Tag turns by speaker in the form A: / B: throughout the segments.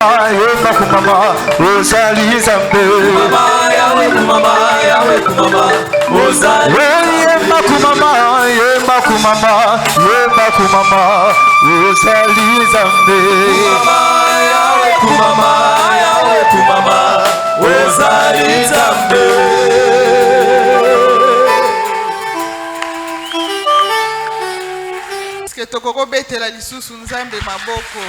A: yemba kumama ozali nzambe
B: yawe kumama ozali
A: yemba kumama ozali nzambe
B: yawe kumama ozali nzambe.
C: Eske tokoko betela lisusu nzambe maboko.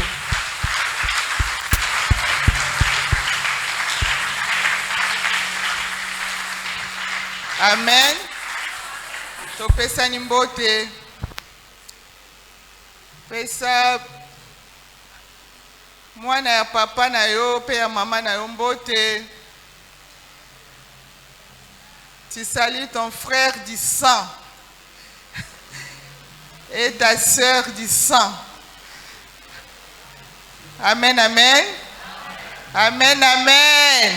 C: Amen. Topesani mbote. Pesa mwana ya papa na yo pe ya mama na yo mbote. Tu salues ton frère du sang et ta sœur du sang. Amen, amen. Amen, amen.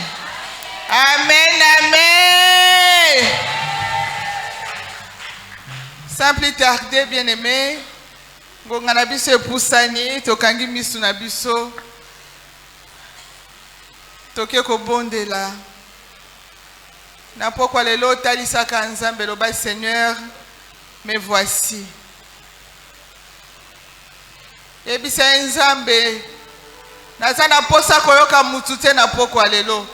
C: Amen, amen. Sans plus tarder, bien-aimé, ngonga na biso epusani, tokangi misu na biso, toke kobondela. Na pokwa lelo talisaka nzambe loba Seigneur, me voici. Yebisa nzambe, naza na posa koyoka mutu te na pokwa lelo.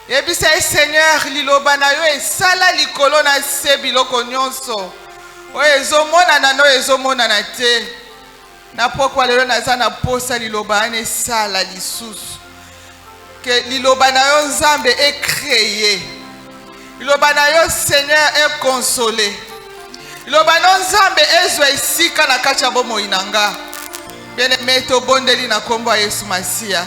C: Yebisa Seigneur, liloba na yo esala likolo na se biloko nyonso. Oyo ezomonana no ezomonana te. Na pokwa lelo naza na posa liloba ane sala lisusu. Que liloba na yo nzambe est créé. Liloba na yo Seigneur est consolé. Liloba na nzambe ezwa esika na kati ya bomoi na nga. Bien-aimé tobondeli na kombo ya Yesu Masia.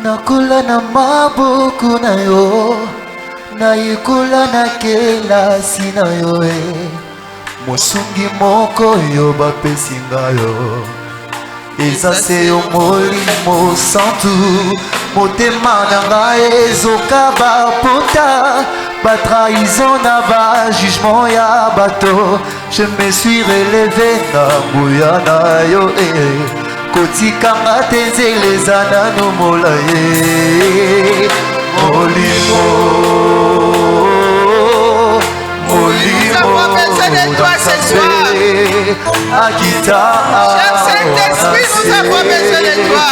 A: nakula na maboko na yo naikula na kelasi na yo mosungi moko yo bapesi ngayo eza se yo molimo santu motema na ngai ezoka bapota batrahison na bajugement ya bato je me suis relevé na nguya na yo kotikanga te nzela eza nano molaye molimo akita
C: Saint-Esprit, nous avons besoin de toi.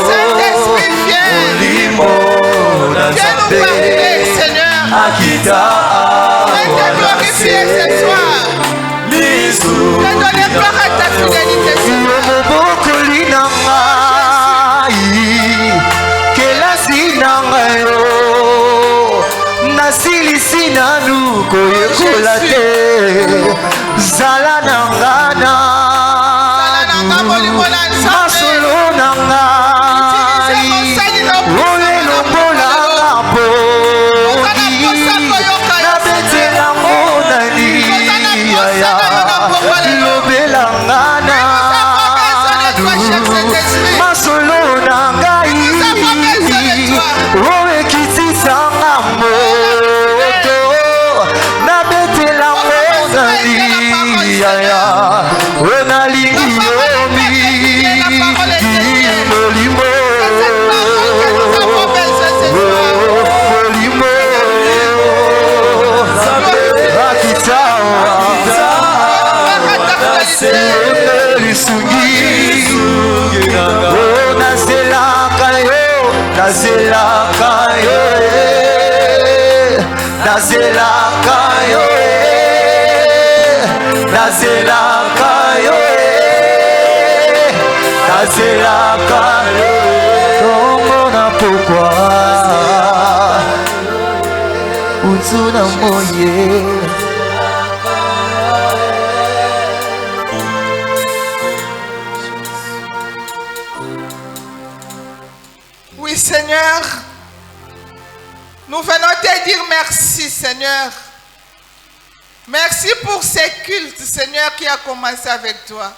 C: Saint-Esprit, viens. Viens nous parler, Seigneur. Viens te glorifier ce soir. Viens donner gloire à ta fidélité, Seigneur.
A: nasilisi nanu koyekola te zala na ngana masolo na ngai olelombolanga poni nabetelango nani yaya lobelanga nadu masolo na ngai oekitisanga moto nabetelango nani yaya onalingi yomi molimo molimo akitawa lisungi nazelaka yo nazelaka yo nazelaka yo nazelaka yo nazelaka yo tongona pokwa uzuna moye.
C: Oui, Seigneur, nous venons te dire merci, Seigneur. Merci pour ces cultes, Seigneur, qui a commencé avec toi.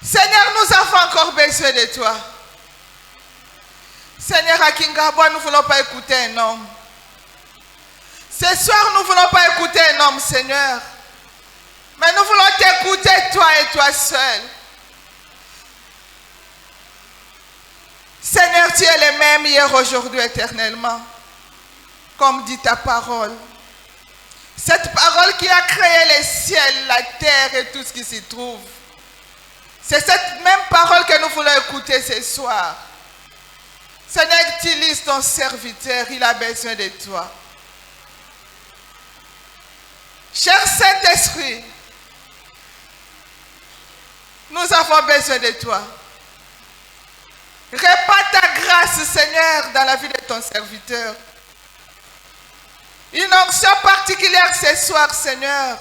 C: Seigneur, nous avons encore besoin de toi. Seigneur, à Kingabwa, nous ne voulons pas écouter un homme. Ce soir, nous ne voulons pas écouter un homme, Seigneur. Mais nous voulons t'écouter, toi et toi seul. Seigneur, tu es le même hier, aujourd'hui, éternellement. Comme dit ta parole. Cette parole qui a créé les ciels, la terre et tout ce qui s'y trouve. C'est cette même parole que nous voulons écouter ce soir. Seigneur, utilise ton serviteur, il a besoin de toi. Cher Saint-Esprit, nous avons besoin de toi. Répand ta grâce, Seigneur, dans la vie de ton serviteur. Une onction particulière ce soir, Seigneur.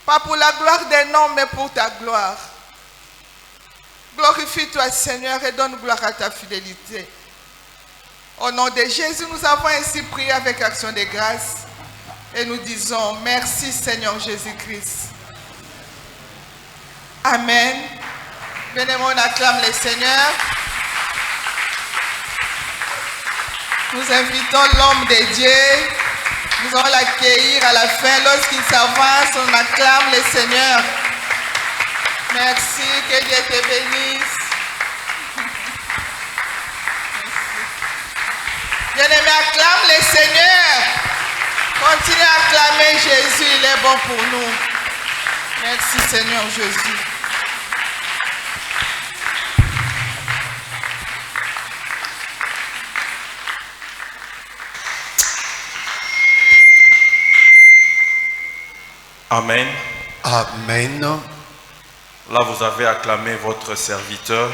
C: Pas pour la gloire des noms, mais pour ta gloire. Glorifie-toi, Seigneur, et donne gloire à ta fidélité. Au nom de Jésus, nous avons ainsi prié avec action de grâce. Et nous disons merci, Seigneur Jésus-Christ. Amen. Venez-moi, on acclame le Seigneur. Nous invitons l'homme de Dieu. Nous allons l'accueillir à la fin. Lorsqu'il s'avance, on acclame le Seigneur. Merci, que Dieu te bénisse. Bien-aimé, acclame le Seigneur. Continue à acclamer Jésus, il est bon pour nous. Merci Seigneur Jésus.
B: Amen.
A: Amen.
B: Là, vous avez acclamé votre serviteur.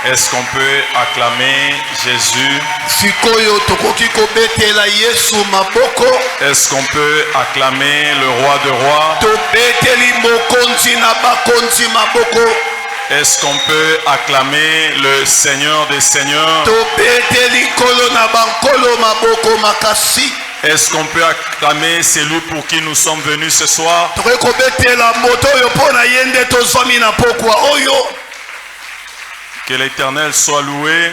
B: Est-ce qu'on peut acclamer Jésus? Est-ce qu'on peut acclamer le roi de rois? Est-ce qu'on peut acclamer le Seigneur des seigneurs? Est-ce qu'on peut acclamer celui pour qui nous sommes venus ce soir? Que l'Éternel soit loué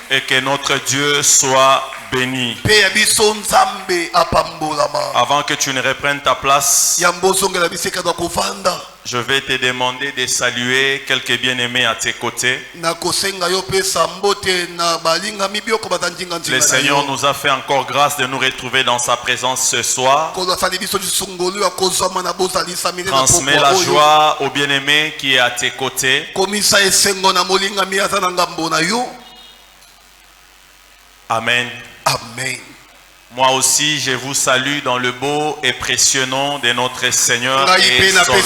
B: et que notre Dieu soit béni. Avant que tu ne reprennes ta place, je vais te demander de saluer quelques bien-aimés à tes côtés. Le Seigneur nous a fait encore grâce de nous retrouver dans sa présence ce soir. Transmets la joie au bien-aimé qui est à tes côtés. Amen.
A: Amen.
B: Moi aussi, je vous salue dans le beau et précieux nom de notre Seigneur et Sauveur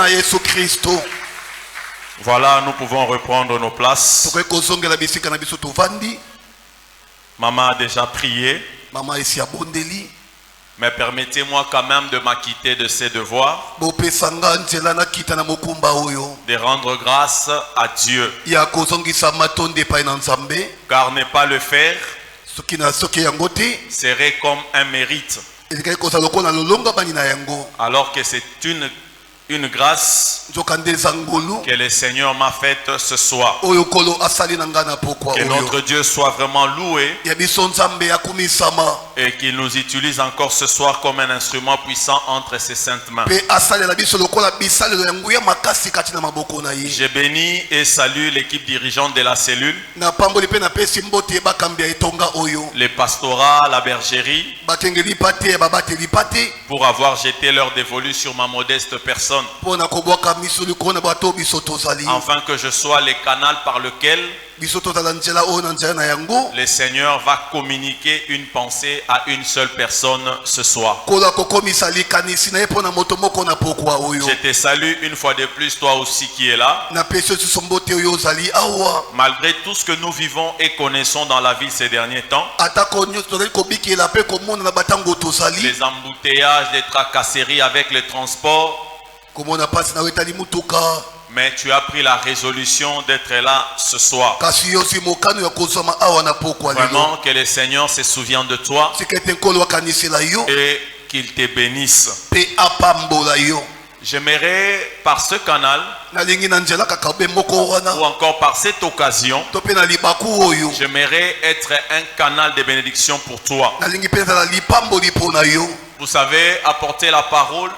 B: Jésus-Christ. Voilà, nous pouvons reprendre nos places. Maman a déjà prié. Mais permettez-moi quand même de m'acquitter de ces devoirs, de rendre grâce à Dieu. Car ne pas le faire serait comme un mérite, alors que c'est une grâce que le Seigneur m'a faite ce soir. Que notre Dieu soit vraiment loué et qu'il nous utilise encore ce soir comme un instrument puissant entre ses saintes mains. Je bénis et salue l'équipe dirigeante de la cellule, les pastorats, la bergerie, pour avoir jeté leur dévolu sur ma modeste personne, afin que je sois le canal par lequel le Seigneur va communiquer une pensée à une seule personne ce soir. Je te salue une fois de plus, toi aussi qui es là. Malgré tout ce que nous vivons et connaissons dans la vie ces derniers temps, les embouteillages, les tracasseries avec les transports, mais tu as pris la résolution d'être là ce soir. Vraiment que le Seigneur se souvienne de toi et qu'il te bénisse. J'aimerais par ce canal ou encore par cette occasion, j'aimerais être un canal de bénédiction pour toi. Vous savez, apporter la parole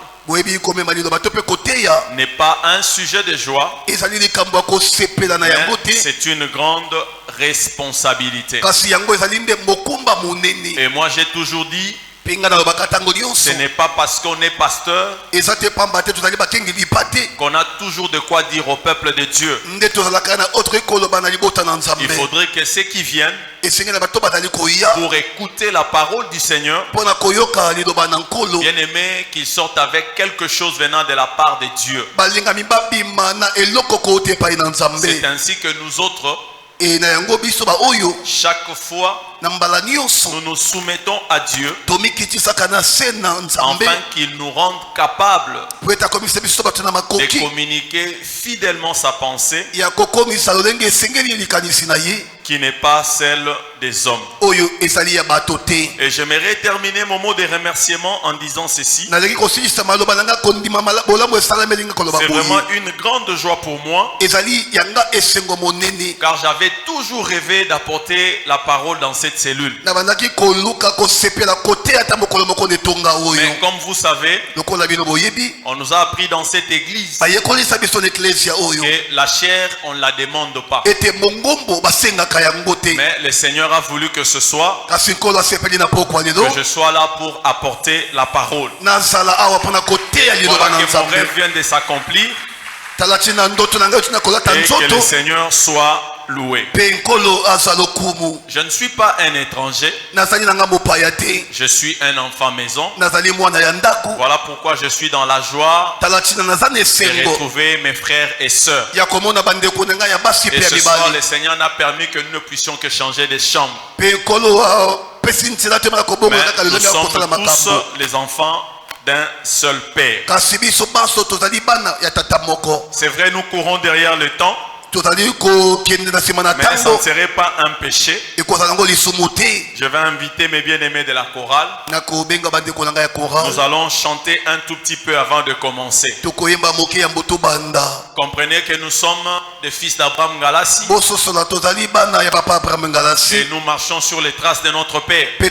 B: n'est pas un sujet de joie, mais c'est une grande responsabilité. Et moi j'ai toujours dit, ce n'est pas parce qu'on est pasteur qu'on a toujours de quoi dire au peuple de Dieu. Il faudrait que ceux qui viennent pour écouter la parole du Seigneur, bien aimé, qu'ils sortent avec quelque chose venant de la part de Dieu. C'est ainsi que nous autres, chaque fois, nous nous soumettons à Dieu afin qu'il nous rende capables de communiquer fidèlement sa pensée qui n'est pas celle des hommes. Et j'aimerais terminer mon mot de remerciement en disant ceci. C'est vraiment une grande joie pour moi, car j'avais toujours rêvé d'apporter la parole dans cette cellule. Mais comme vous savez, on nous a appris dans cette église que la chair, on ne la demande pas. Mais le Seigneur a voulu que ce soit, que je sois là pour apporter la parole. Voilà que mon rêve vient de s'accomplir et que le Seigneur soit loué. Je ne suis pas un étranger, je suis un enfant maison. Voilà pourquoi je suis dans la joie de retrouver mes frères et sœurs. Et ce soir, le Seigneur n'a permis que nous ne puissions que changer de chambre. Mais nous sommes tous les enfants d'un seul Père. C'est vrai, nous courons derrière le temps, mais ça ne serait pas un péché. Je vais inviter mes bien-aimés de la chorale. Nous allons chanter un tout petit peu avant de commencer. Comprenez que nous sommes des fils d'Abraham Galassi et nous marchons sur les traces de notre Père. Il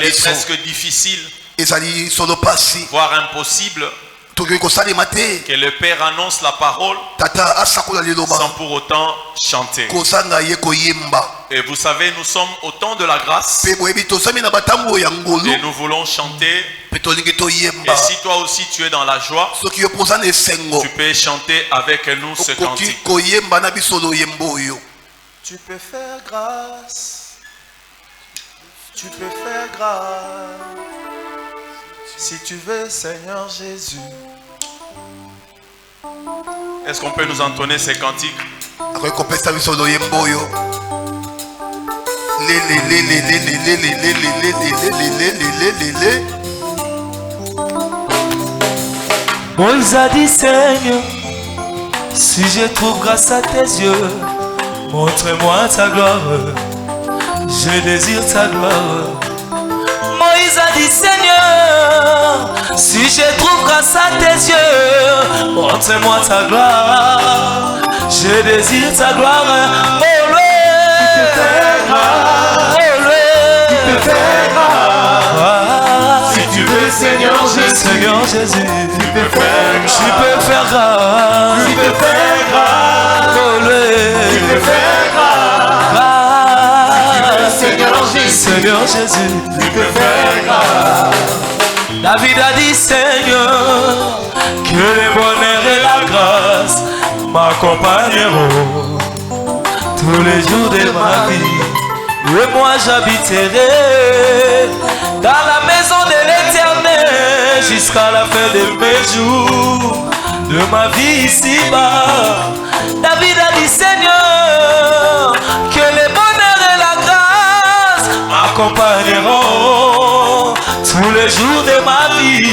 B: est presque difficile, voire impossible, que le Père annonce la parole sans pour autant chanter. Et vous savez, nous sommes au temps de la grâce et nous voulons chanter. Et si toi aussi tu es dans la joie, tu peux chanter avec nous ce cantique. Tu peux faire grâce, tu peux faire grâce, si tu veux, Seigneur Jésus. Est-ce qu'on peut nous entonner ces cantiques?
D: Moïse a dit, Seigneur, si je trouve grâce à tes yeux, montre-moi ta gloire, je désire ta gloire. Moïse a dit, Seigneur, si je trouve grâce à tes yeux, montre-moi ta gloire, je désire ta gloire. Oh,
E: Si tu veux, Seigneur Jésus,
D: Seigneur Jésus,
E: tu peux faire grâce,
D: tu peux faire grâce,
E: tu peux faire grâce, tu peux faire grâce, Seigneur Jésus,
D: Seigneur Jésus,
E: tu peux faire grâce.
D: David a dit, Seigneur, que le bonheur et la grâce m'accompagneront tous les jours de ma vie. Et moi j'habiterai dans la maison de l'Éternel jusqu'à la fin de mes jours, de ma vie ici-bas. David a dit, Seigneur, que le bonheur et la grâce m'accompagneront tous les jours de ma vie.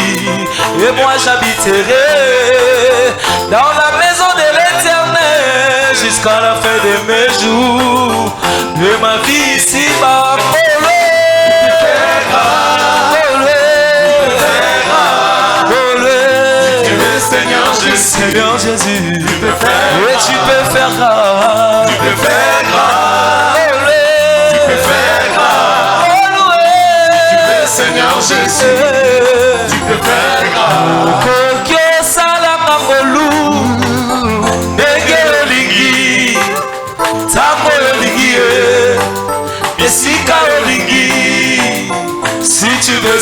D: Et moi j'habiterai dans la maison de l'Éternel jusqu'à la fin de mes jours, de ma vie ici-bas.
E: Tu peux faire grâce,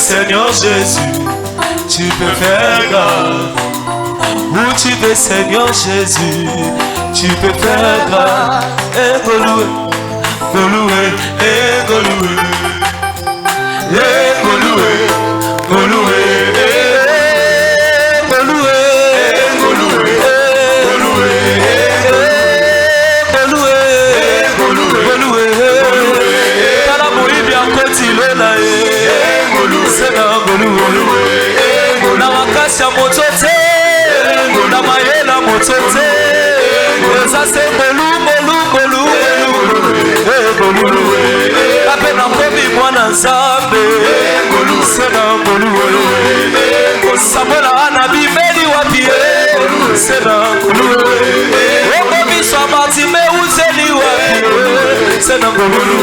D: Seigneur Jésus, tu peux faire grâce. Où tu veux, Seigneur Jésus, tu peux faire grâce. Évoluer, évoluer, évoluer, évoluer, na moto te, na mayela moto te, eza se bolu, ape na komi mwana Nzambe, se na bolu, Samuel ana bimeli wapi, se na bolu, okomi swa Bartime uzeli wapi, se na bolu,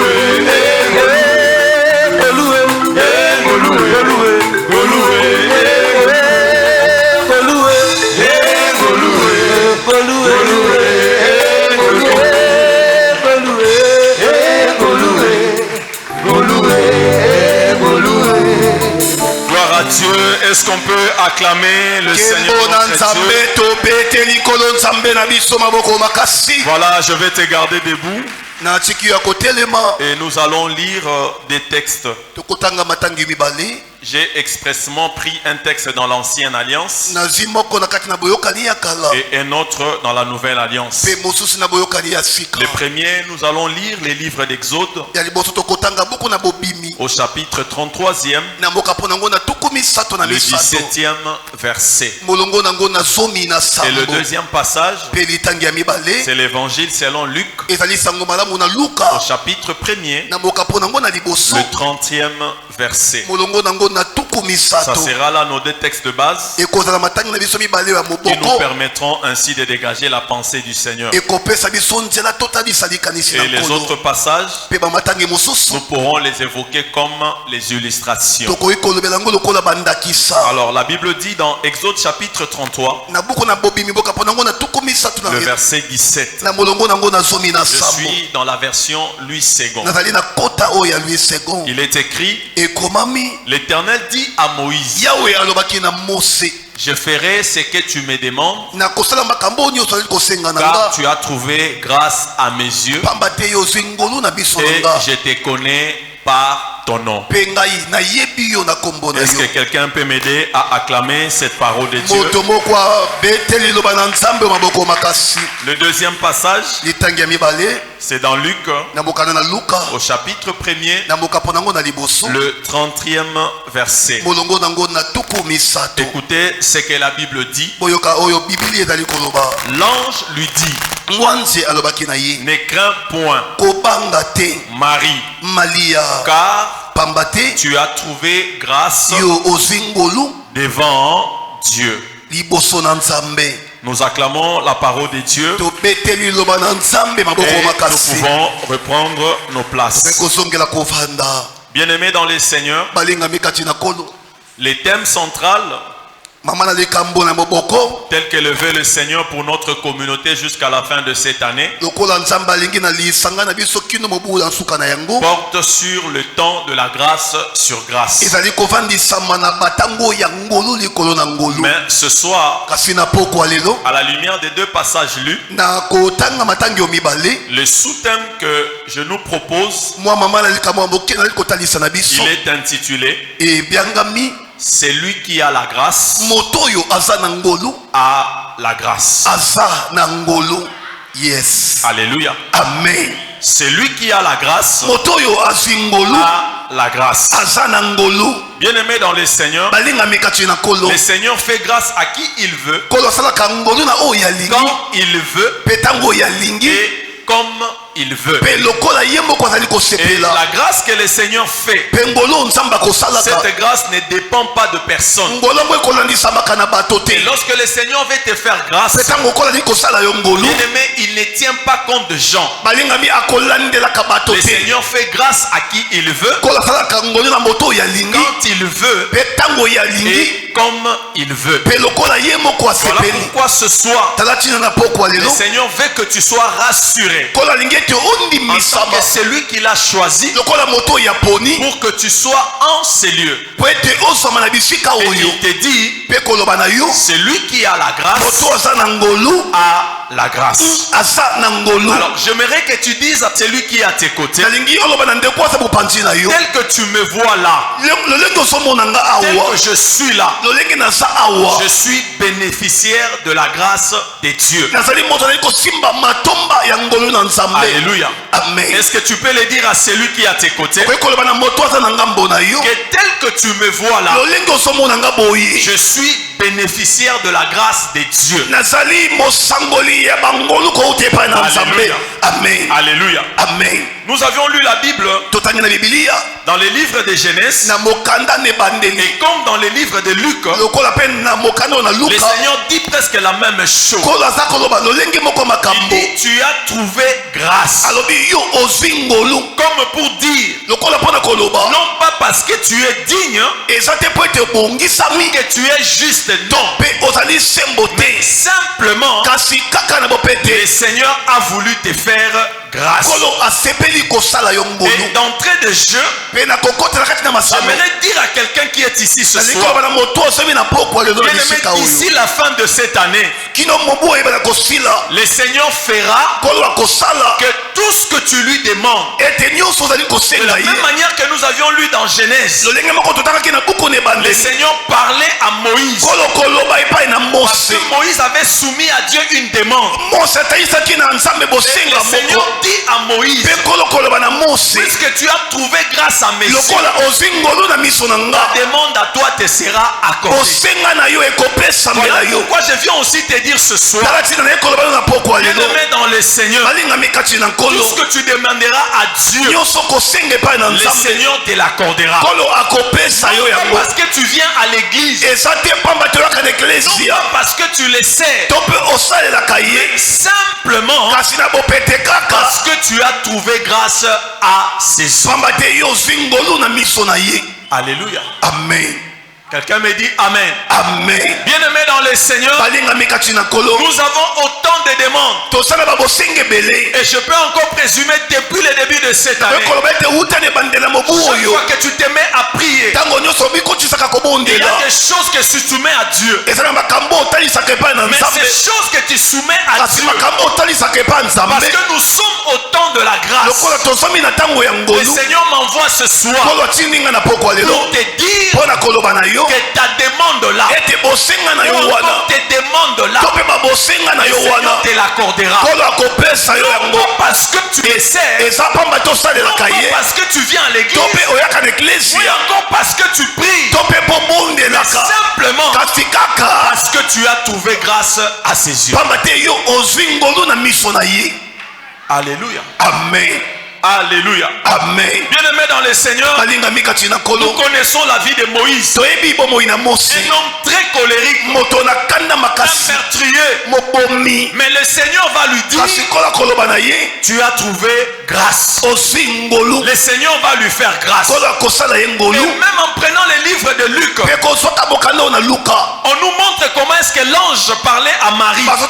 B: Dieu, est-ce qu'on peut acclamer le Seigneur notre Dieu? Voilà, je vais te garder debout. Et nous allons lire des textes. J'ai expressement pris un texte dans l'Ancienne Alliance et un autre dans la Nouvelle Alliance. Le premier, nous allons lire les livres d'Exode au chapitre 33e, le 17e verset. Et le deuxième passage, c'est l'évangile selon Luc au chapitre 1er, le 30e verset. Ça sera là nos deux textes de base qui nous permettront ainsi de dégager la pensée du Seigneur. Et les autres passages, nous pourrons les évoquer comme les illustrations. Alors la Bible dit dans Exode chapitre 33, le verset 17. Je suis dans la version Louis II. Il est écrit: l'Éternel dit à Moïse, je ferai ce que tu me demandes, car tu as trouvé grâce à mes yeux et je te connais par ton nom. Est-ce que quelqu'un peut m'aider à acclamer cette parole de Dieu? Le deuxième passage, c'est dans Luc au chapitre 1er, le 30e verset. Écoutez ce que la Bible dit. L'ange lui dit: ne crains point, Marie, car tu as trouvé grâce devant Dieu. Nous acclamons la parole de Dieu et nous pouvons reprendre nos places. Bien-aimés dans les Seigneurs, les thèmes centrales tel que le veut le Seigneur pour notre communauté jusqu'à la fin de cette année porte sur le temps de la grâce sur grâce. Mais ce soir, à la lumière des deux passages lus, le sous-thème que je nous propose, il est intitulé: celui qui a la grâce a la grâce.
A: Yes.
B: Alléluia.
A: Amen.
B: Celui qui a la grâce a la grâce. Bien-aimé dans le Seigneur, le Seigneur fait grâce à qui il veut, quand il veut et comme il veut. Et la grâce que le Seigneur fait, cette grâce ne dépend pas de personne. Et lorsque le Seigneur veut te faire grâce, bien-aimé, il ne tient pas compte de gens. Le Seigneur fait grâce à qui il veut, quand il veut et comme il veut. Voilà pourquoi ce soir, le Seigneur veut que tu sois rassuré. tant que c'est lui qui l'a choisi pour que tu sois en ces lieux. Et il te dit, c'est lui qui a la grâce, a la grâce. Alors j'aimerais que tu dises à celui qui est à tes côtés, tel que tu me vois là, tel que je suis là, je suis bénéficiaire de la grâce de Dieu. Alléluia. Est-ce que tu peux le dire à celui qui est à tes côtés, que tel que tu me vois là, je suis bénéficiaire de la grâce de Dieu. Alléluia.
A: Amen.
B: Alléluia.
A: Amen.
B: Nous avions lu la Bible dans les livres de Genèse, et comme dans les livres de Luc, le Seigneur dit presque la même chose. Il dit, tu as trouvé grâce. Comme pour dire, non pas parce que tu es digne, que tu es juste, non, mais simplement le Seigneur a voulu te faire grâce. Et d'entrée de jeu, j'aimerais dire à quelqu'un qui est ici ce soir, bien-aimé, d'ici la fin de cette année, le Seigneur fera que tout ce que tu lui demandes, de la même manière que nous avions lu dans Genèse, le Seigneur parlait à Moïse, parce que Moïse avait soumis à Dieu une demande. Et le Seigneur dit à Moïse, puisque tu as trouvé grâce à mes yeux, ta demande à toi te sera accordée. Voilà pourquoi je viens aussi te dire ce soir, bien-aimé dans le Seigneur, tout ce que tu demanderas à Dieu, le Seigneur te l'accordera. Non parce que tu viens à l'église, non pas parce que tu le sais, mais simplement parce que tu as trouvé grâce à ses yeux. Alléluia.
A: Amen.
B: Quelqu'un me dit Amen.
A: Amen.
B: Bien-aimé dans le Seigneur, nous avons autant de demandes. Et je peux encore présumer depuis le début de cette année, chaque fois que tu te mets à prier, il y a des choses que tu soumets à Dieu. Mais ces choses que tu soumets à Dieu, parce que nous sommes au temps de la grâce, le Seigneur m'envoie ce soir pour te dire que ta demande là, ou encore tes demandes là, le Seigneur te l'accordera. Non pas parce que tu le sais, non pas parce que tu viens à l'église, ou encore parce que tu pries, mais simplement parce que tu as trouvé grâce à ses yeux. Alléluia.
A: Amen.
B: Alléluia.
A: Amen.
B: Bien-aimé dans le Seigneur, nous connaissons la vie de Moïse. Un homme très colérique, un meurtrier. Mais le Seigneur va lui dire, tu as trouvé grâce. Le Seigneur va lui faire grâce. Et même en prenant les livres de Luc, on nous montre comment est-ce que l'ange parlait à Marie, alors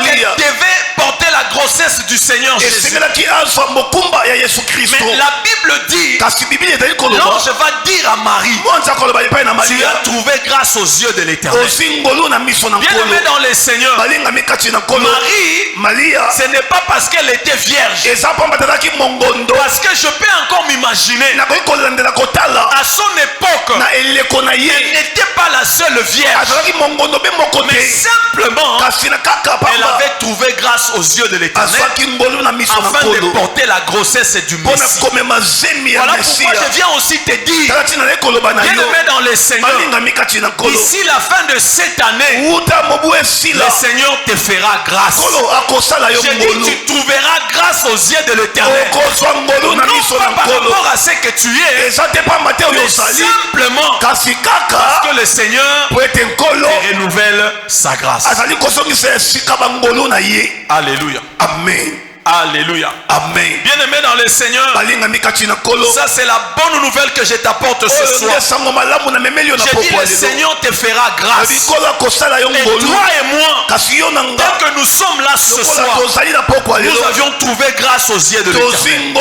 B: qu'elle devait porter la grossesse du Seigneur Jésus. Mais la Bible dit, l'ange va dire à Marie, tu as trouvé grâce aux yeux de l'Éternel. Bien-aimé dans le Seigneur, Marie, ce n'est pas parce qu'elle était vierge, parce que je peux encore m'imaginer, à son époque, elle n'était pas la seule vierge, mais simplement elle avait trouvé grâce aux yeux de l'Éternel afin de porter la grossesse du Messie. Voilà pourquoi je viens aussi te dire, bien-aimé dans le Seigneur, d'ici la fin de cette année, le Seigneur te fera grâce. Je dis, tu trouveras grâce aux yeux de l'Éternel, non pas par rapport à ce que tu es, mais simplement parce que le Seigneur te renouvelle sa grâce. Alléluia.
A: Amen.
B: Alléluia.
A: Amen.
B: Bien-aimé dans le Seigneur, ça c'est la bonne nouvelle que je t'apporte ce soir. J'ai dit, le Seigneur te fera grâce. Et toi et moi, dès que nous sommes là ce soir, nous avions trouvé grâce aux yeux de l'Éternel.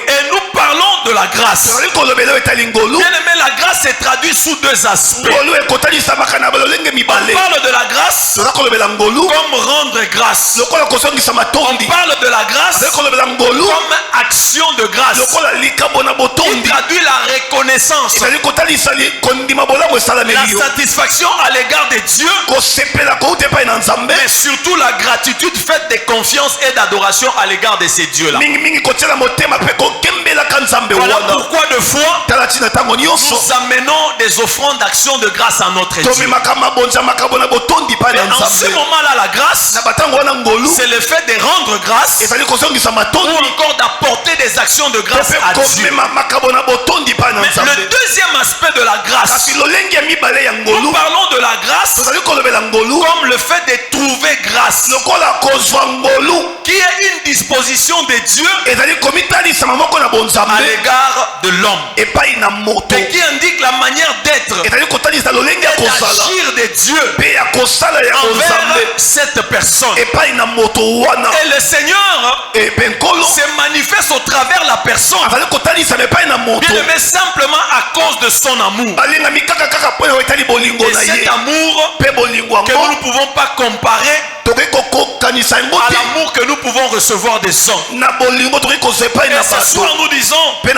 B: Et nous parlons de la grâce. Bien-aimé, la grâce est traduite sous deux aspects. On parle de la grâce comme rendre grâce. On parle de la grâce comme action de grâce. Il traduit la reconnaissance, la satisfaction à l'égard de Dieu, mais surtout la gratitude faite de confiance et d'adoration à l'égard de ces dieux-là. Voilà pourquoi de fois nous amenons des offrandes d'action de grâce à notre Dieu. Et en ce moment-là, la grâce, c'est le fait de rendre grâce ou encore d'apporter des actions de grâce à Dieu. Mais le deuxième aspect de la grâce, nous parlons de la grâce comme le fait de trouver grâce, qui est une disposition de Dieu à l'égard de l'homme, et qui indique la manière d'être et d'agir de Dieu envers cette personne. Et le Seigneur se manifeste au travers de la personne, bien aimé, simplement à cause de son amour. Et cet amour que nous ne pouvons pas comparer à l'amour que nous pouvons recevoir des hommes. Et ce soir nous disons, c'est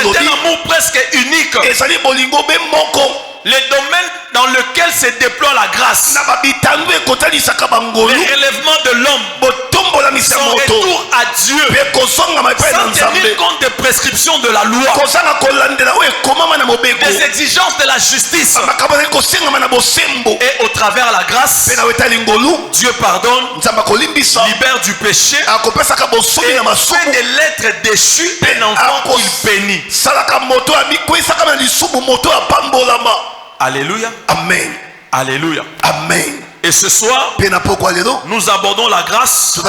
B: un amour presque unique. Les domaines dans lesquels se déploie la grâce, le relèvement de l'homme, son retour à Dieu, sans tenir compte des prescriptions de la loi, des exigences de la justice. Et au travers de la grâce, Dieu pardonne, libère du péché et fait de l'être déchu un enfant qu'il bénit. Alléluia.
A: Amen.
B: Alléluia.
A: Amen.
B: Et ce soir, nous abordons la grâce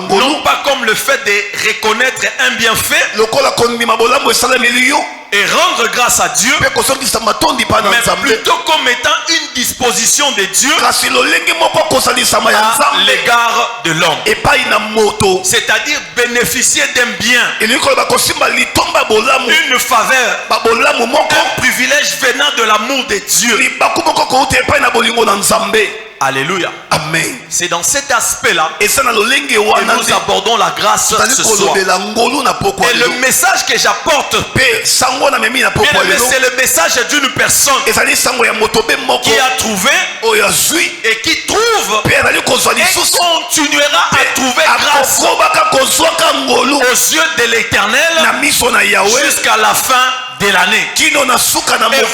B: non pas comme le fait de reconnaître un bienfait et rendre grâce à Dieu, mais plutôt comme étant une disposition de Dieu à l'égard de l'homme. C'est-à-dire bénéficier d'un bien, une faveur, un privilège venant de l'amour de Dieu. Alléluia.
A: Amen.
B: C'est dans cet aspect-là que nous abordons la grâce ce soir. Et le message que j'apporte, c'est le message d'une personne qui a trouvé et qui trouve et continuera à trouver grâce aux yeux de l'Éternel jusqu'à la fin de l'année, et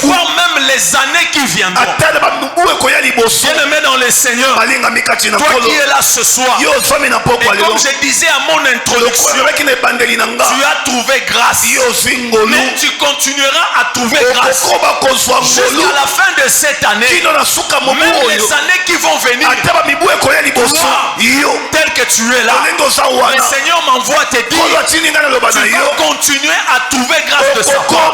B: voire même les années qui viendront. Bien-aimé dans le Seigneur, toi qui es là ce soir, et comme je disais à mon introduction, tu as trouvé grâce, mais tu continueras à trouver grâce jusqu'à la fin de cette année, même les années qui vont venir. Toi, tel que tu es là, le Seigneur m'envoie te dire, tu vas continuer à trouver grâce de sa part.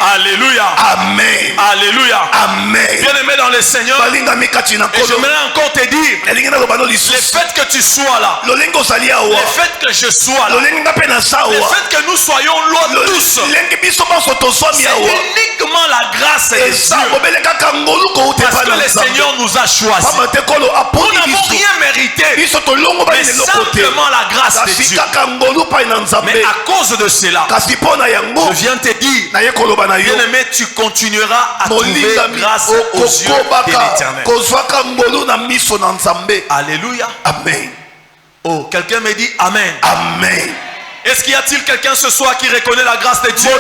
B: Alléluia.
A: Amen.
B: Alléluia.
A: Amen.
B: Bien-aimé dans le Seigneur, et j'aimerais encore te dire, le fait que tu sois là, le fait que je sois là, le fait que nous soyons là tous, c'est uniquement la grâce de Dieu, parce que le Seigneur nous a choisis. Nous n'avons rien mérité, mais simplement la grâce de Dieu. Mais à cause de cela, je viens te dire, bien-aimé, tu continueras à trouver grâce aux yeux de l'Éternel. Alléluia.
A: Amen.
B: Oh, quelqu'un me dit Amen.
A: Amen.
B: Est-ce qu'il y a-t-il quelqu'un ce soir qui reconnaît la grâce de Dieu? Oh,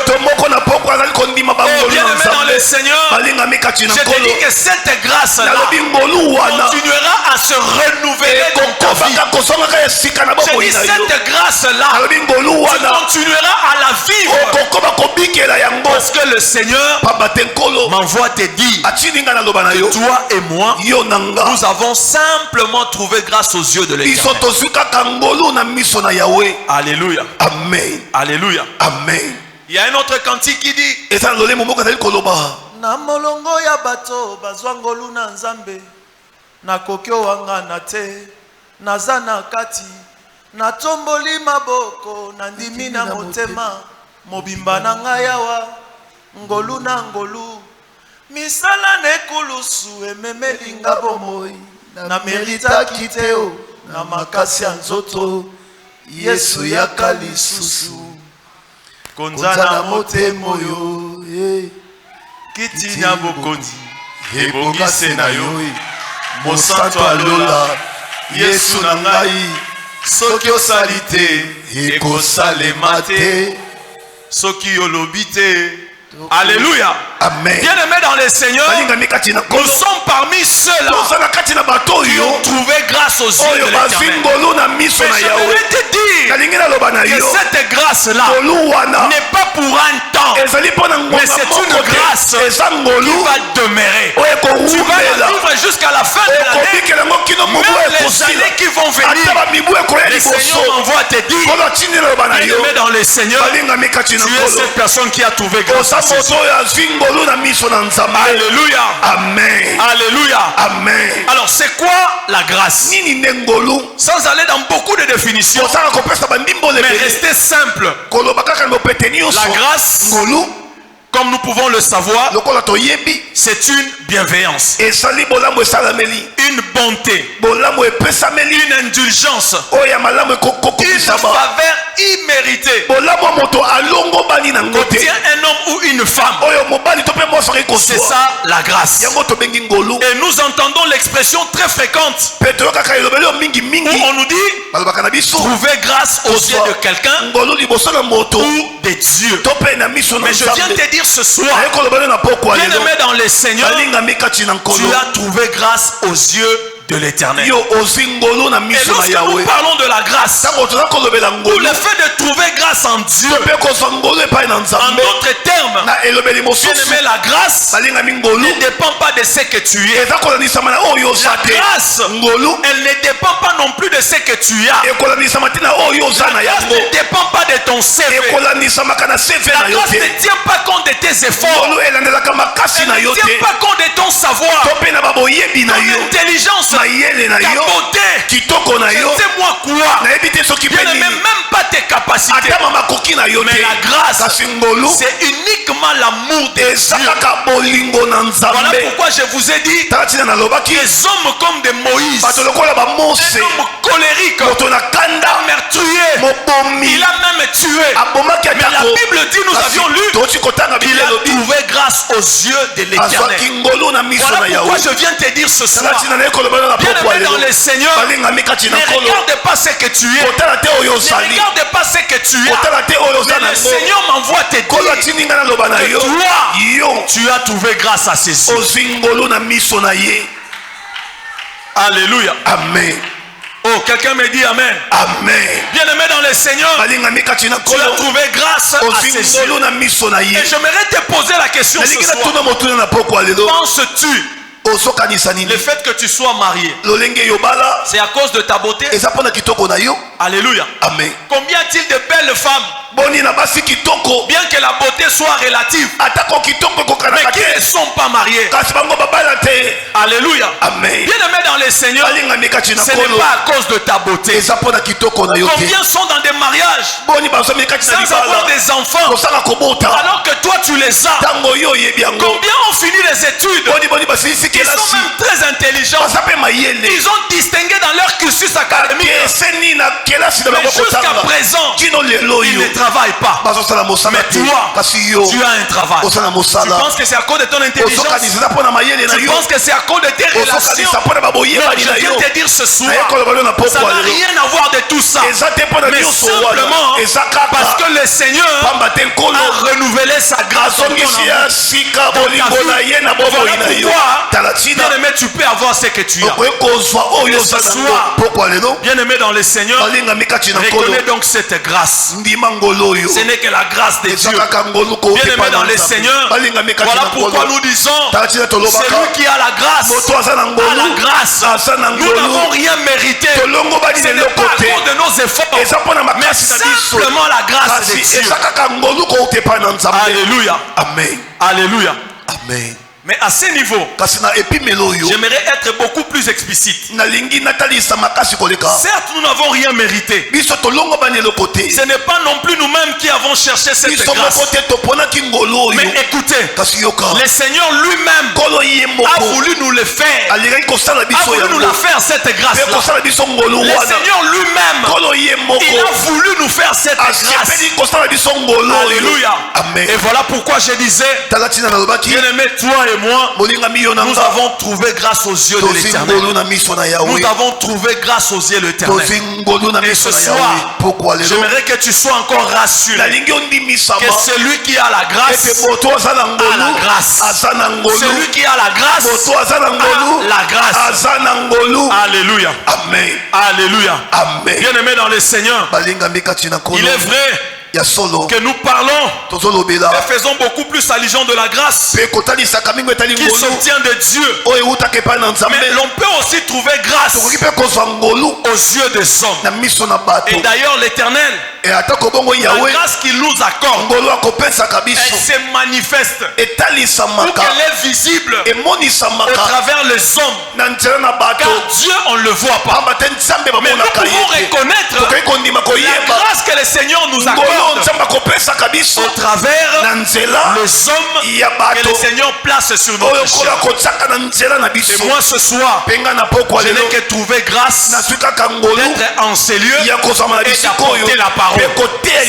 B: bien-aimé dans le Seigneur, je te dis que cette grâce-là continuera à se renouveler dans ta vie. Je dit cette grâce-là, tu continueras à la vivre. Parce que le Seigneur m'envoie te dire que toi et moi, nous avons simplement trouvé grâce aux yeux de l'Éternel. Alléluia.
A: Amen.
B: Alléluia.
A: Amen.
B: Il y a un autre cantique qui dit
D: na molongo ya bato bazwangolu na nzambe na kokyo wanga na te naza na kati na tomboli maboko na ndimi na motema mobimba na ngai awa ngolu na ngolu misala nekulusu ememeli nga bomoi na meritaki te o na makasi ya nzoto Yesu yaka lisusu konza na motema oyo kiti na bokonzi ebongise na yo mosantu alola Yesu na ngai soki osali te ekosalema te soki olobi te.
B: Alléluia.
A: Amen.
B: Bien-aimés dans le Seigneur, nous sommes parmi ceux-là qui ont trouvé grâce aux yeux de l'Éternel. Mais je voulais te dire que cette grâce-là n'est pas pour un temps, mais c'est une grâce qui va demeurer. Tu vas la vivre jusqu'à la fin de l'année, même les années qui vont venir. Le Seigneur m'envoie te dire, bien-aimés dans le Seigneur, tu es cette personne qui a trouvé grâce. Alléluia.
A: Amen.
B: Alléluia.
A: Amen.
B: Alors c'est quoi la grâce? Sans aller dans beaucoup de définitions, mais rester simple. La grâce, comme nous pouvons le savoir, c'est une bienveillance, une bonté, une indulgence, une faveur imméritée qu'obtient un homme ou une femme. C'est ça la grâce. Et nous entendons l'expression très fréquente où on nous dit trouver grâce aux yeux de quelqu'un ou de Dieu. Mais je viens te dire ce soir, bien-aimé dans le Seigneur, tu as trouvé grâce aux yeux de l'Éternel. Et lorsque nous parlons de la grâce, le fait de trouver grâce en Dieu, en d'autres termes, bien-aimé, la grâce ne dépend pas de ce que tu es. La grâce, elle ne dépend pas non plus de ce que tu as. La grâce ne dépend pas de ton CV. La grâce ne tient pas compte de tes efforts. Elle ne tient pas compte de ton savoir, ton intelligence, ta beauté. Je ne sais moi quoi. Bien-aimé, même pas tes capacités. Mais la grâce, c'est uniquement l'amour de Dieu. Voilà pourquoi je vous ai dit des hommes comme de Moïse, un homme colérique, meurtrier, il a même tué. Mais la Bible dit, nous avions lu, qu'il a trouvé grâce aux yeux de l'Éternel. Voilà pourquoi je viens te dire ce soir, bien-aimé dans le Seigneur, ne regarde pas ce que tu es, ne regarde pas ce que tu as, mais le Seigneur m'envoie te dire que toi, tu as trouvé grâce à ses yeux. Alléluia.
A: Amen.
B: Oh, quelqu'un me dit Amen.
A: Amen.
B: Bien-aimé dans le Seigneur, tu as trouvé grâce à ses yeux. Et j'aimerais te poser la question ce soir. Penses-tu le fait que tu sois marié, c'est à cause de ta beauté? Alléluia.
A: Amen.
B: Combien y a-t-il de belles femmes, bien que la beauté soit relative, mais qui ne sont pas mariées? Alléluia.
A: Amen.
B: Bien-aimé dans le Seigneur, ce n'est pas à cause de ta beauté. Combien sont dans des mariages sans avoir des enfants alors que toi tu les as? Combien ont fini les études? Ils sont même très intelligents. Ils ont distingué dans leur cursus académique. Mais jusqu'à présent, ils ne travaillent pas. Mais toi, tu as un travail. Tu penses que c'est à cause de ton intelligence? Tu penses que c'est à cause de tes relations? Non, je viens te dire ce soir, ça n'a rien à voir de tout ça. Mais simplement parce que le Seigneur a renouvelé sa grâce en ton amour. Voilà pourquoi, bien-aimé, tu peux avoir ce que tu as. Et ce soir, bien-aimé dans le Seigneur, Reconnais donc cette grâce. Ce n'est que la grâce de Dieu. Bien-aimé dans le Seigneur, voilà pourquoi nous disons, celui qui a la grâce, a la grâce. Nous n'avons rien mérité. Ce n'est pas à cause de nos efforts, mais simplement la grâce de Dieu. Alléluia.
A: Amen.
B: Alléluia.
A: Amen.
B: Mais à ce niveau, j'aimerais être beaucoup plus explicite. Certes, nous n'avons rien mérité. Ce n'est pas non plus nous-mêmes qui avons cherché cette grâce. Mais écoutez, le Seigneur lui-même a voulu nous le faire. A voulu nous la faire cette grâce-là. Le Seigneur lui-même, il a voulu nous faire cette grâce. Alléluia. Et voilà pourquoi je disais, bien-aimé, toi et moi, nous avons trouvé grâce aux yeux de l'Éternel. Nous avons trouvé grâce aux yeux de l'Éternel. Et ce soir, j'aimerais que tu sois encore rassuré que celui qui a la grâce a la grâce. Celui qui a la grâce a la grâce. Alléluia.
A: Amen.
B: Alléluia.
A: Amen.
B: Bien-aimé dans le Seigneur, il est vrai que nous parlons et faisons beaucoup plus allusion de la grâce qui s'obtient de Dieu. Mais l'on peut aussi trouver grâce aux yeux des hommes. Et d'ailleurs l'Éternel, la grâce qu'il nous accorde, elle se manifeste ou qu'elle est visible au travers les hommes. Car Dieu on ne le voit pas. Mais nous pouvons reconnaître la grâce que le Seigneur nous accorde au travers les hommes que le Seigneur place sur notre chair. Et moi ce soir, je n'ai que trouvé grâce d'être en ces lieux et d'apporter la parole. Ce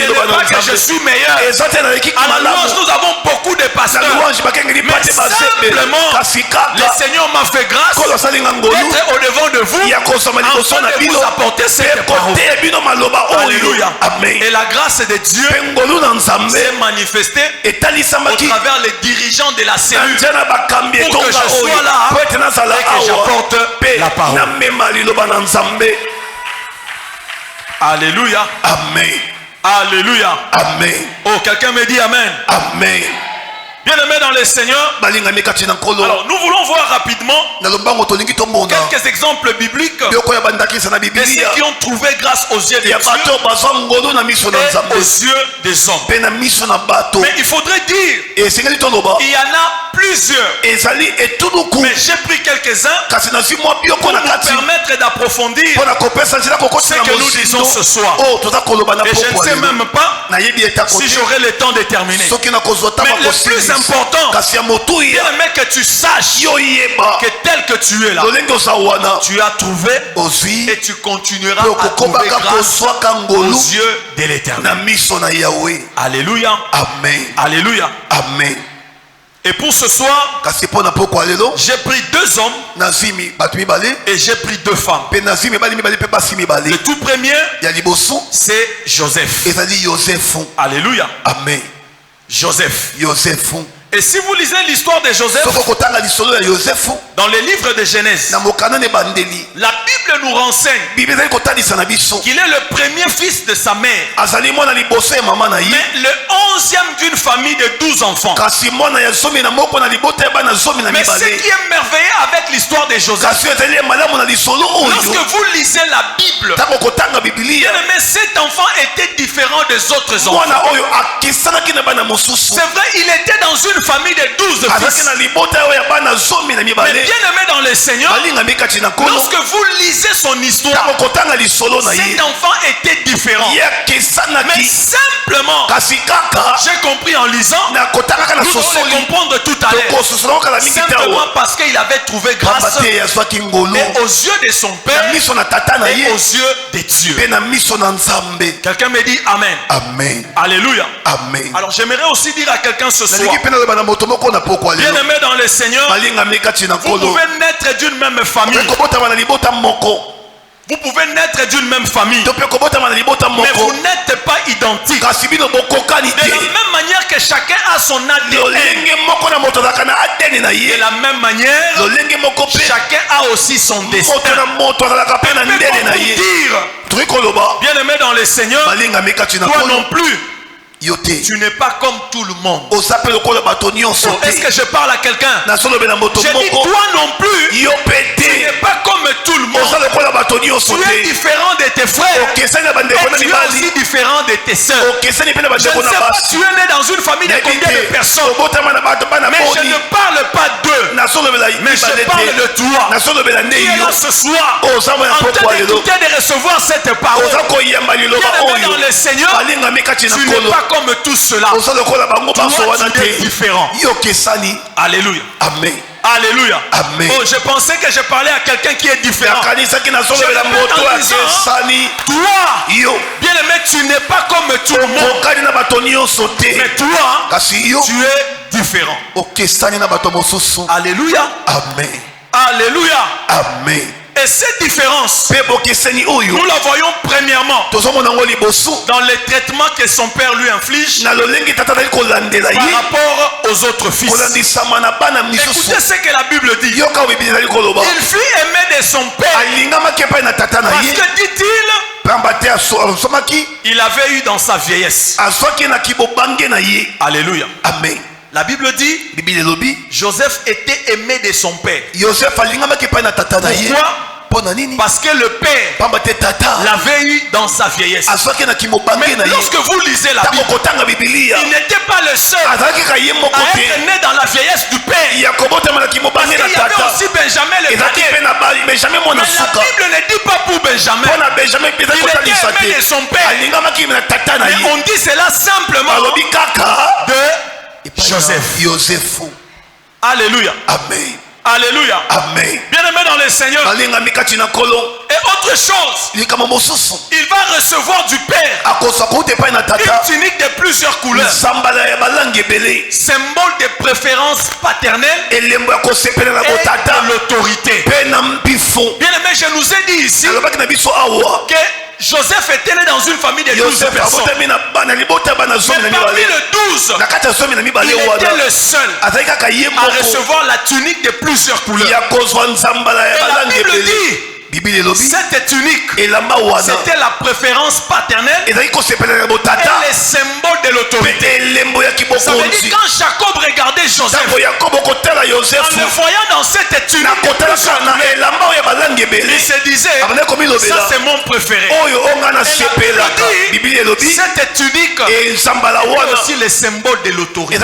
B: n'est pas que je suis meilleur. À la louange, nous avons beaucoup de pasteurs. Mais simplement, le Seigneur m'a fait grâce d'être au devant de vous afin de vous apporter cette parole. Alléluia. Et la grâce de Dieu s'est manifestée au travers les dirigeants de la cellule pour que je sois là et que j'apporte la parole. Alléluia.
A: Amen.
B: Alléluia.
A: Amen.
B: Oh, quelqu'un me dit Amen.
A: Amen.
B: Bien-aimés dans le Seigneur, alors nous voulons voir rapidement quelques exemples bibliques de ceux qui ont trouvé grâce aux yeux de Dieu et aux yeux des hommes. Mais il faudrait dire, il y en a plusieurs, mais j'ai pris quelques-uns pour nous permettre d'approfondir ce que nous disons ce soir. Et je ne sais même pas si j'aurai le temps de terminer. Mais le plus important, bien aimé, que tu saches que tel que tu es là, tu as trouvé et tu continueras à trouver grâce aux yeux de l'Éternel. Alléluia.
A: Amen.
B: Alléluia.
A: Amen.
B: Et pour ce soir, j'ai pris 2 hommes et j'ai pris 2 femmes. Le tout premier, c'est Joseph. Alléluia.
A: Amen.
B: Joseph.
A: Joseph.
B: Et si vous lisez l'histoire de Joseph dans les livres de Genèse, la Bible nous renseigne qu'il est le premier fils de sa mère, mais le 11e d'une famille de 12 enfants. Mais ce qui est merveilleux avec l'histoire de Joseph, lorsque vous lisez la Bible, mais cet enfant était différent des autres enfants. C'est vrai, il était dans une famille de 12 fils. Mais bien aimé dans le Seigneur, lorsque vous lisez son histoire, cet enfant était différent. Mais simplement, j'ai compris en lisant, nous allons le comprendre tout à l'heure. Simplement parce qu'il avait trouvé grâce et aux yeux de son père et aux yeux de Dieu. Quelqu'un me dit Amen.
A: Amen.
B: Alléluia.
A: Amen.
B: Alors j'aimerais aussi dire à quelqu'un ce soir, bien aimé dans le Seigneur, vous pouvez naître d'une même famille. Vous pouvez naître d'une même famille, mais vous n'êtes pas identiques. De la même manière que chacun a son ADN. De la même manière, chacun a aussi son destin. Bien aimé dans le Seigneur, toi non plus, tu n'es pas comme tout le monde. Est-ce que je parle à quelqu'un? Je dis toi non plus, tu n'es pas comme tout le monde. Tu es différent de tes frères et tu es aussi différent de tes soeurs. Je ne sais pas, tu es né dans une famille de combien de personnes, mais je ne parle pas d'eux, mais je parle de toi qui es là ce soir en train d'écouter, de recevoir cette parole. Bien aimé dans le Seigneur, tu n'es pas comme tout cela. Toi, tu es différent. Alléluia.
A: Amen.
B: Alléluia.
A: Amen.
B: Oh, je pensais que je parlais à quelqu'un qui est différent. Toi, bien aimé, tu n'es pas comme tout le monde. Mais toi, tu es différent. Alléluia.
A: Amen.
B: Alléluia.
A: Amen.
B: Et cette différence, nous la voyons premièrement dans les traitements que son père lui inflige par rapport aux autres fils. Écoutez ce que la Bible dit. Il fut aimé de son père parce que, dit-il, il avait eu dans sa vieillesse. Alléluia.
A: Amen.
B: La Bible dit, Joseph était aimé de son père. Pourquoi? Parce que le père l'avait eu dans sa vieillesse. Mais lorsque vous lisez la Bible, il n'était pas le seul à être né dans la vieillesse du père. Parce qu'il y avait aussi Benjamin le cadet. Mais la Bible ne dit pas pour Benjamin. Il était aimé de son père. Mais on dit cela simplement de Joseph. Alléluia.
A: Amen.
B: Alléluia.
A: Amen.
B: Bien aimé dans le Seigneur. Et autre chose, il va recevoir du Père une tunique de plusieurs couleurs, symbole de préférence paternelle et de l'autorité. Bien aimé, je nous ai dit ici que Joseph était né dans une famille de 12 personnes. Mais parmi les 12, il était le seul à recevoir la tunique de plusieurs couleurs. Et la Bible dit, cette tunique, c'était la préférence paternelle et le symbole de l'autorité. Ça veut dire quand Jacob regardait Joseph, en le voyant dans cette tunique, il se disait, ça c'est mon préféré. Et la Bible dit, cette tunique est aussi le symbole de l'autorité.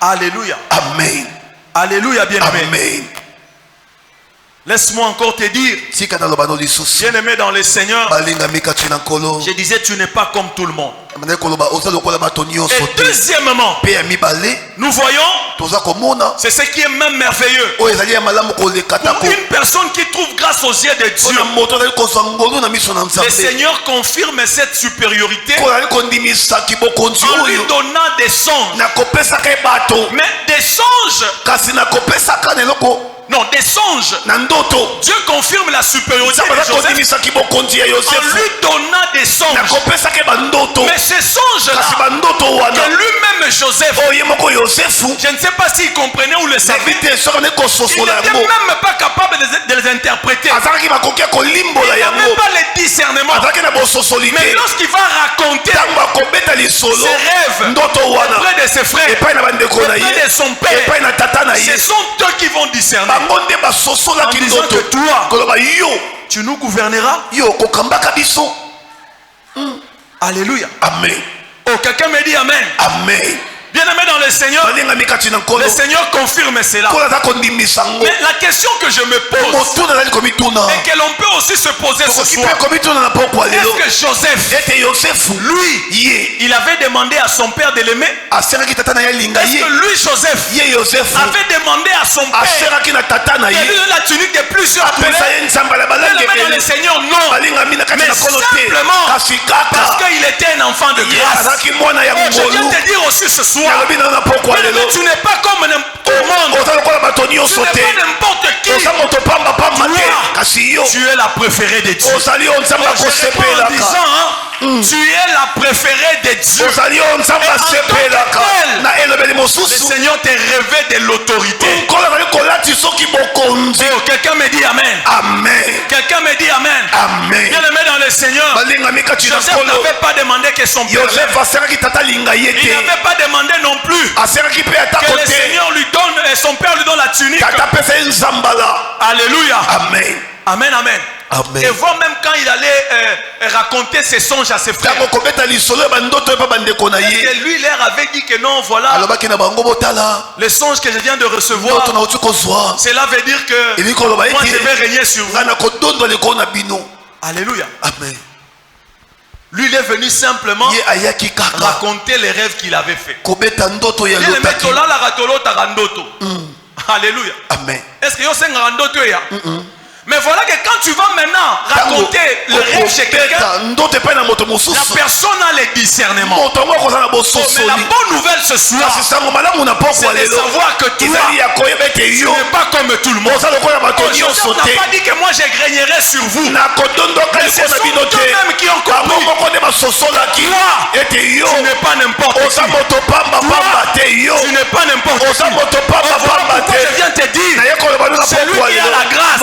B: Alléluia.
A: Amen.
B: Alléluia, bien-aimé. Laisse-moi encore te dire, bien aimé dans le Seigneur, je disais tu n'es pas comme tout le monde. Et deuxièmement, nous voyons, c'est ce qui est même merveilleux, pour une personne qui trouve grâce aux yeux de Dieu, le Seigneur confirme cette supériorité en lui donnant des songes. Mais des songes, non, des songes. Dieu confirme la supériorité de Joseph en lui donnant des songes. Mais ces songes-là, que lui-même Joseph, je ne sais pas s'il comprenait ou le savait, il n'était même pas capable de les interpréter. Il n'a même pas les discernements. Mais lorsqu'il va raconter ses rêves auprès de ses frères, auprès de son père, ce sont eux qui vont discerner. En disant que toi, tu nous gouverneras. Alléluia.
A: Amen.
B: Oh, quelqu'un me dit Amen.
A: Amen.
B: Bien aimé dans le Seigneur, le Seigneur confirme cela. Mais la question que je me pose et que l'on peut aussi se poser ce soir, est-ce que Joseph, lui, il avait demandé à son père de l'aimer? Est-ce que lui, Joseph, avait demandé à son père de lui donner la tunique de plusieurs couleurs? Bien aimé dans le Seigneur, non. Mais simplement parce qu'il était un enfant de grâce. Je viens te dire aussi ce soir, tu n'es pas comme tout le monde. Tu n'es pas n'importe qui. Tu es la préférée de Dieu. Je réponds en disant, tu es la préférée de Dieu. Le Seigneur t'a rêvé de l'autorité. Oh, quelqu'un me dit Amen.
A: Amen.
B: Quelqu'un me dit Amen.
A: Amen.
B: Bien aimé dans le Seigneur. Joseph n'avait pas demandé que son père. Il n'avait pas demandé non plus que le Seigneur lui donne et son père lui donne la tunique. Alléluia.
A: Amen.
B: Amen, amen.
A: Amen.
B: Et voir même quand il allait raconter ses songes à ses frères. Parce que lui, il leur avait dit que non, voilà. Les songes que je viens de recevoir, cela veut dire que moi je vais régner sur vous. Alléluia.
A: Amen.
B: Lui, il est venu simplement raconter les rêves qu'il avait fait. Alléluia.
A: Amen.
B: Est-ce que vous savez mais voilà que quand tu vas maintenant raconter le rêve chez quelqu'un, la personne a le discernement. Mais la bonne nouvelle ce soir, c'est de savoir que toi, tu n'es pas comme tout le monde. Joseph n'a pas dit que moi je grignerai sur vous. Mais ce sont eux-mêmes qui ont compris. Toi, tu n'es pas n'importe qui. Toi, tu n'es pas n'importe qui. Pourquoi je viens te dire, c'est lui qui a la grâce.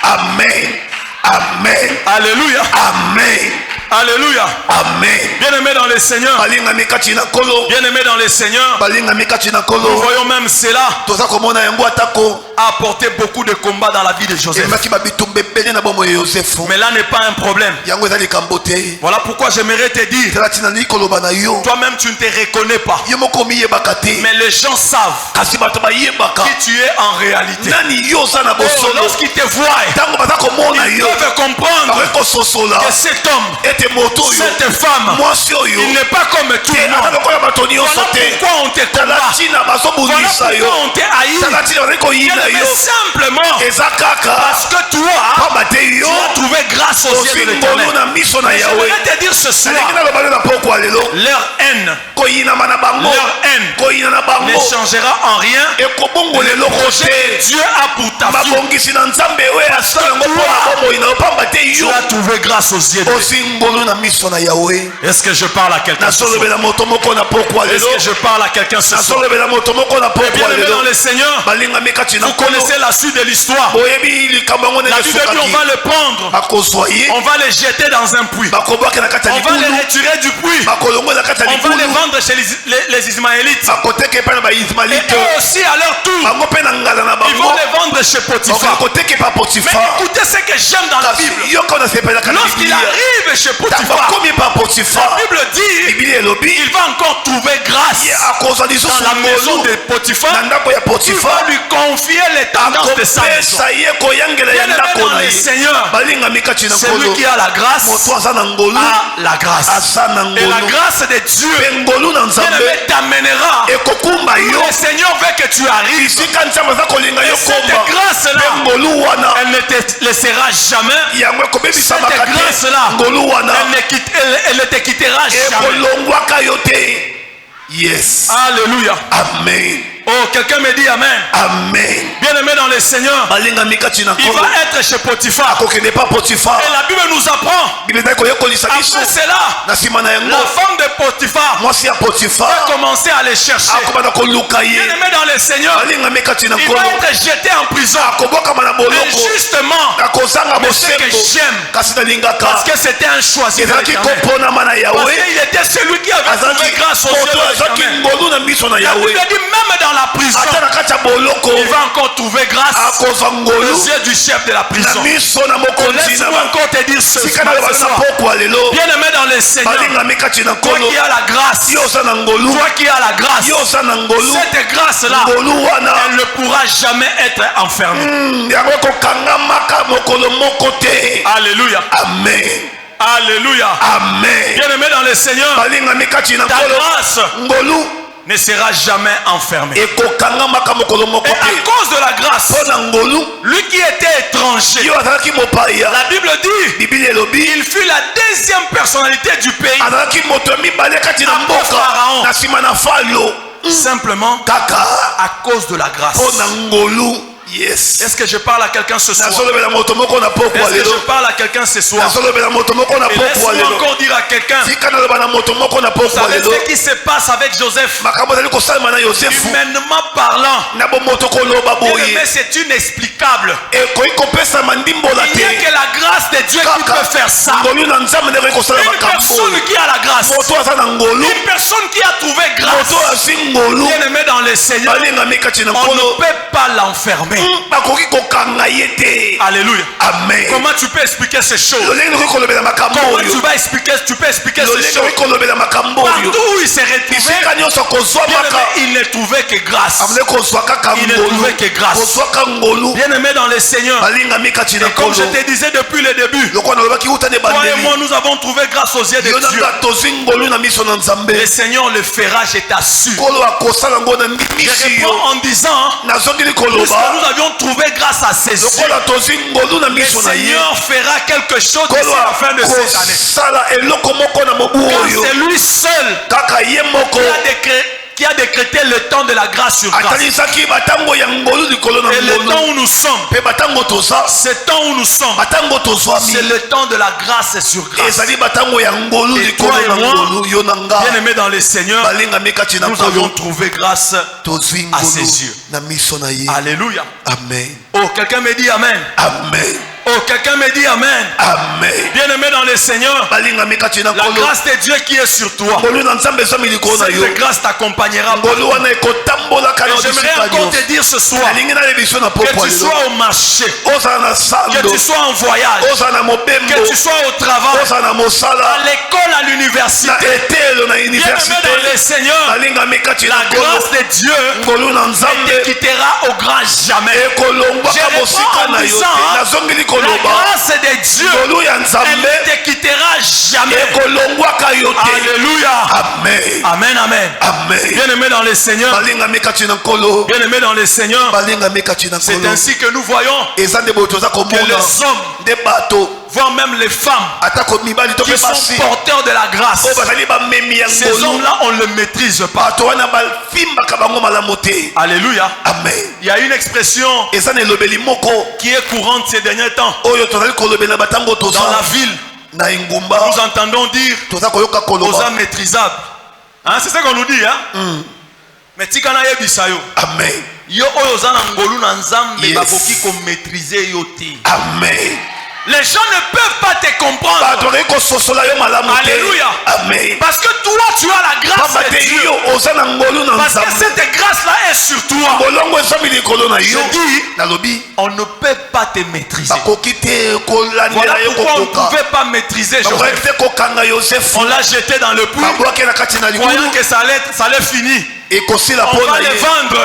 A: Amen. Amen.
B: Alléluia.
A: Amen.
B: Alléluia.
A: Amen.
B: Bien-aimé dans le Seigneur. Bien-aimé dans le Seigneur. Nous voyons même cela a apporté beaucoup de combats dans la vie de Joseph. Mais là n'est pas un problème. Voilà pourquoi j'aimerais te dire, toi-même tu ne te reconnais pas. Mais les gens savent qui tu es en réalité. Lorsqu'ils te voient, ils peuvent comprendre que cet homme, cette femme, il n'est pas comme tout le monde. Voilà pourquoi on te combat. Voilà pourquoi on te haït. Mais simplement parce que toi, tu as trouvé grâce aux yeux de l'Éternel. J'aimerais te dire ce soir, leur haine ne changera en rien le projet que Dieu a pour ta vie. Tu as trouvé grâce aux yeux de l'Éternel. Est-ce que je parle à quelqu'un ce soir? Est-ce que je parle à quelqu'un ce soir? Bien-aimé dans le Seigneur, vous connaissez la suite de l'histoire. La Bible dit on va le prendre, on va le jeter dans un puits, on va le retirer du puits, on va le vendre chez les Ismaélites. Et eux aussi à leur tour, ils vont le vendre chez Potiphar. Mais écoutez ce que j'aime dans la Bible. Lorsqu'il arrive chez Potiphar, la Bible dit il va encore trouver grâce dans la maison de Potiphar. Il va lui confier les tendances de sa maison. Bien-aimé dans le Seigneur, celui qui a la grâce a la grâce. Et la grâce de Dieu, bien-aimé, t'amènera. Le Seigneur veut que tu arrives. Et cette grâce-là, elle ne te laissera jamais. Cette grâce-là, elle ne te quittera jamais.
A: Yes.
B: Alléluia.
A: Amen.
B: Oh, quelqu'un me dit Amen.
A: Amen.
B: Bien-aimé dans le Seigneur, il va être chez Potiphar. Et la Bible nous apprend, après cela, la femme de Potiphar va commencer à les chercher. Bien-aimé dans le Seigneur, il va être jeté en prison. Injustement. Mais ce que j'aime, parce que c'était un choisi de l'Éternel. Parce qu'il était celui qui avait trouvé grâce aux yeux de l'Éternel. La Bible dit même dans la prison, il va encore trouver grâce aux yeux du chef de la prison. Laisse-moi encore te dire ce soir. Bien-aimé dans le Seigneur, toi qui as la grâce, toi qui as la grâce, cette grâce-là, elle ne pourra jamais être enfermée. Alléluia.
A: Amen.
B: Alléluia.
A: Amen.
B: Bien-aimé dans le Seigneur, ta grâce ne sera jamais enfermé. Et à cause de la grâce, lui qui était étranger, la Bible dit il fut la deuxième personnalité du pays après Pharaon. Simplement à cause de la grâce.
A: Yes.
B: Est-ce que je parle à quelqu'un ce soir? Est-ce que je parle à quelqu'un ce soir? Et laisse-moi encore dire à quelqu'un. Vous savez ce qui se passe avec Joseph? Humainement parlant, c'est inexplicable. Il n'y a que la grâce de Dieu qui peut faire ça. Une personne qui a la grâce, une personne qui a trouvé grâce, bien aimé dans le Seigneur, on ne peut pas l'enfermer. Alléluia.
A: Amen.
B: Comment tu peux expliquer ces choses? Comment tu peux expliquer ces choses? Partout où il s'est retrouvé, il ne trouvait que grâce. Il ne trouvait que grâce. Bien aimé dans le Seigneur, et comme je te disais depuis le début, toi et moi nous avons trouvé grâce aux yeux de Dieu. Le Seigneur le fera, je t'assure. Je réponds en disant, puisque nous avions trouvé grâce à ses yeux, le Seigneur fera quelque chose d'ici la fin de cette année. Car c'est lui seul qui a décrété le temps de la grâce sur grâce. Et le temps où nous sommes, ce temps où nous sommes, c'est le temps de la grâce sur grâce. Et toi et moi, bien aimés dans le Seigneur, nous avons trouvé grâce à ses yeux. Alléluia.
A: Amen.
B: Oh, quelqu'un me dit Amen.
A: Amen.
B: Oh, quelqu'un me dit Amen.
A: Amen.
B: Bien aimé dans le Seigneur, la grâce de Dieu qui est sur toi, cette grâce t'accompagnera. Et j'aimerais encore te dire ce soir, que tu sois au marché, que tu sois en voyage, que tu sois au travail, à l'école, à l'université, bien aimé dans le Seigneur, la grâce de Dieu ne te quittera au grand jamais. Je réponds en disant, la grâce de Dieu, elle ne te quittera jamais. Alléluia.
A: Amen.
B: Amen, amen.
A: Amen.
B: Bien aimé dans le Seigneur, bien aimé dans le Seigneur, c'est ainsi que nous voyons que les hommes, voire même les femmes qui sont porteurs de la grâce, ces hommes-là, on ne le maîtrise pas. Alléluia.
A: Amen.
B: Il y a une expression qui est courante ces derniers temps. Dans la ville, nous entendons dire aux âmes maîtrisables. Hein, c'est ça qu'on nous dit. Hein? Mais si on a eu
A: Amen. Amen.
B: Les gens ne peuvent pas te comprendre. Alléluia.
A: Amen.
B: Parce que toi, tu as la grâce de Dieu. Parce que cette grâce-là est sur toi. Je dis, on ne peut pas te maîtriser. Voilà pourquoi on ne pouvait pas maîtriser Joseph. On l'a jeté dans le puits, croyant que ça allait finir. On va le vendre.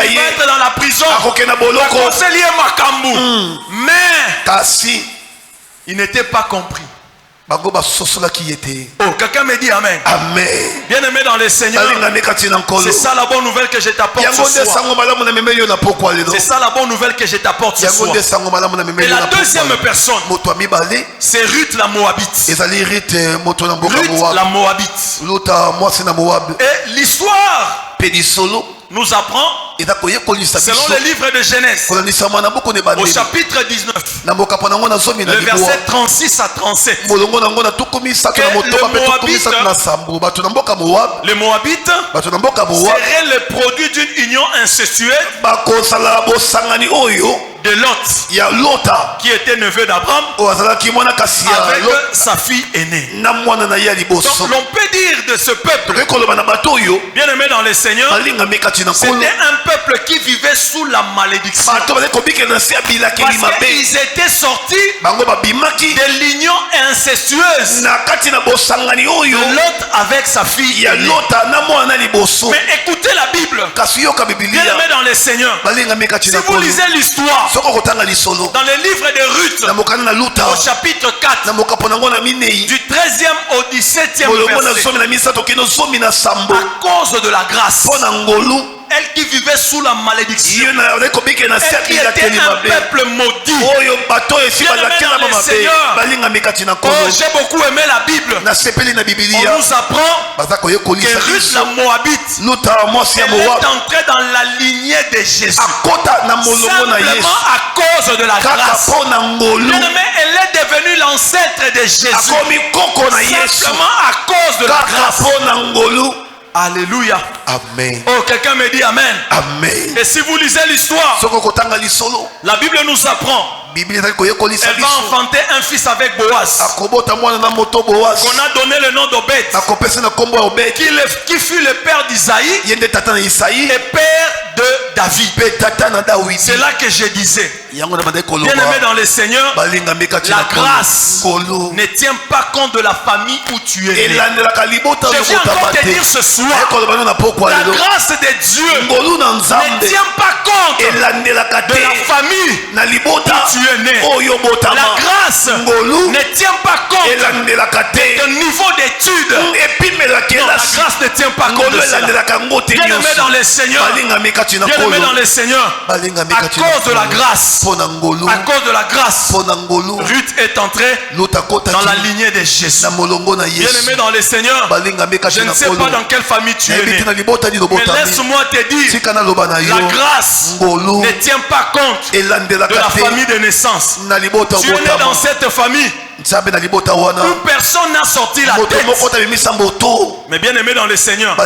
B: Il va être dans la prison. Mais il n'était pas compris. Oh, quelqu'un me dit Amen.
A: Amen.
B: Bien aimé dans le Seigneur, c'est ça la bonne nouvelle que je t'apporte ce soir. C'est ça la bonne nouvelle que je t'apporte ce soir. Et la deuxième personne, c'est Ruth la Moabite. Ruth la Moabite. Et l'histoire nous apprend, selon le livre de Genèse, au chapitre 19, le verset 36 à 37, le Moabite serait le produit d'une union incestueuse de Lot, qui était neveu d'Abraham, avec sa fille aînée. Donc l'on peut dire de ce peuple, bien aimé dans le Seigneur, c'était un peuple qui vivait sous la malédiction. Parce qu'ils étaient sortis de l'union incestueuse de Lot avec sa fille aînée. Mais écoutez la Bible, bien aimé dans le Seigneur, si vous lisez l'histoire dans le livre de Ruth, au chapitre 4, du 13e au 17e verset, à cause de la grâce, elle qui vivait sous la malédiction, elle qui était un peuple maudit. Bien-aimé dans le Seigneur, j'ai beaucoup aimé la Bible. On nous apprend que Ruth la Moabite, elle est entrée dans la lignée de Jésus simplement à cause de la grâce. Bien-aimé, elle est devenue l'ancêtre de Jésus simplement à cause de la grâce. Alléluia.
A: Amen.
B: Oh, quelqu'un me dit Amen.
A: Amen.
B: Et si vous lisez l'histoire, la Bible nous apprend. Elle va enfanter un fils avec Boaz, qu'on a donné le nom d'Obed, qui fut le père d'Isaïe et père de David. C'est là que je disais, bien-aimé dans le Seigneur, la grâce ne tient pas compte de la famille où tu es né. Je viens encore te dire ce soir, la grâce de Dieu ne tient pas compte de la famille où tu es né. La grâce ne tient pas compte de ton niveau d'études. Non, la grâce ne tient pas compte de cela. Bien-aimé dans le Seigneur, bien-aimé dans le Seigneur, à cause de la grâce, Ruth est entrée dans la lignée de Jésus. Bien-aimé dans le Seigneur, je ne sais pas dans quelle famille tu es né, mais laisse-moi te dire, la grâce ne tient pas compte de la famille de naissance. Tu es né dans cette famille où personne n'a sorti la tête. Mais bien aimé dans le Seigneur,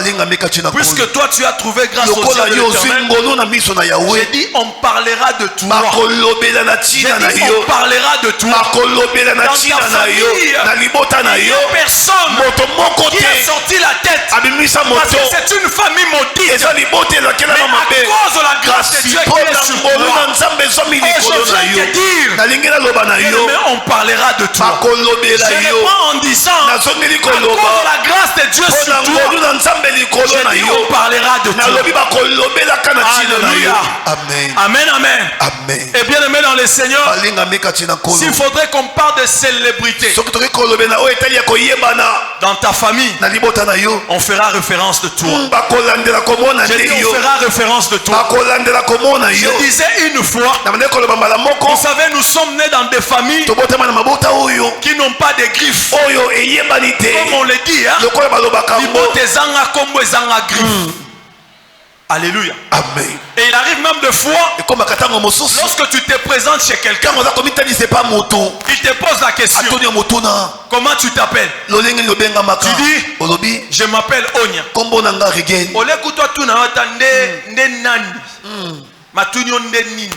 B: puisque toi tu as trouvé grâce aux yeux de l'Éternel, j'ai dit on parlera de toi. J'ai dit on parlera de toi. Dans ta famille, il n'y a personne qui a sorti la tête, parce que c'est une famille maudite. Mais à cause de la grâce de Dieu qui est sur moi, je viens te dire, bien-aimé, on parlera de toi. Je ne pas en disant à cause de la grâce de Dieu sur toi. Je dis on parlera de toi. Alléluia.
A: Amen.
B: Amen, amen.
A: Amen.
B: Et bien aimé dans le Seigneur, s'il faudrait qu'on parle de célébrité dans ta famille, on fera référence de toi. Je dis on fera référence de toi. Je disais une fois, vous savez, nous sommes nés dans des familles qui n'ont pas de griffes. Comme on le dit, hein? Alléluia.
A: Amen.
B: Et il arrive même des fois, lorsque tu te présentes chez quelqu'un, il te pose la question, comment tu t'appelles? Tu dis, je m'appelle Onya. Olekuto tu na wata nde nani. Matunyo nde nini.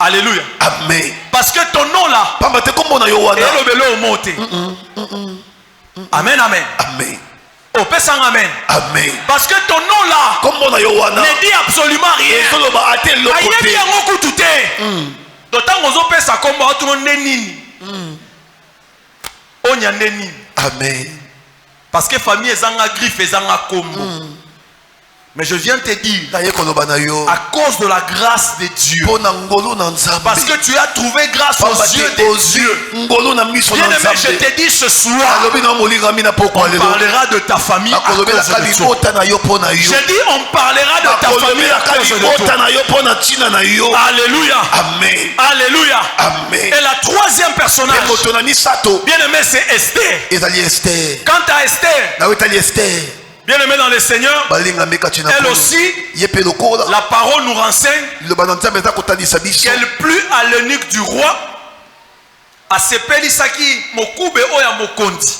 B: Alléluia.
A: Amen.
B: Parce que ton nom là, amen, amen.
A: Amen.
B: Oh, pèse en amen.
A: Amen.
B: Parce que ton nom là ne dit absolument rien. Aïe, d'autant qu'on peut ça comme tout le monde.
A: Amen.
B: Parce que famille est en griffe et en combo. Mais je viens te dire, à cause de la grâce de Dieu, parce que tu as trouvé grâce aux yeux de Dieu, bien-aimé, je te dis ce soir, on parlera de ta famille à cause de toi. Je dis, on parlera de ta famille à cause de toi. Alléluia.
A: Amen.
B: Alléluia.
A: Amen.
B: Et la troisième personnage, bien-aimé, c'est Esther. Quant à Esther, bien-aimé dans le Seigneur, elle aussi, la parole nous renseigne qu'elle plut à l'eunuque du roi, à Sepelisaki Mokube Oya Mokondi.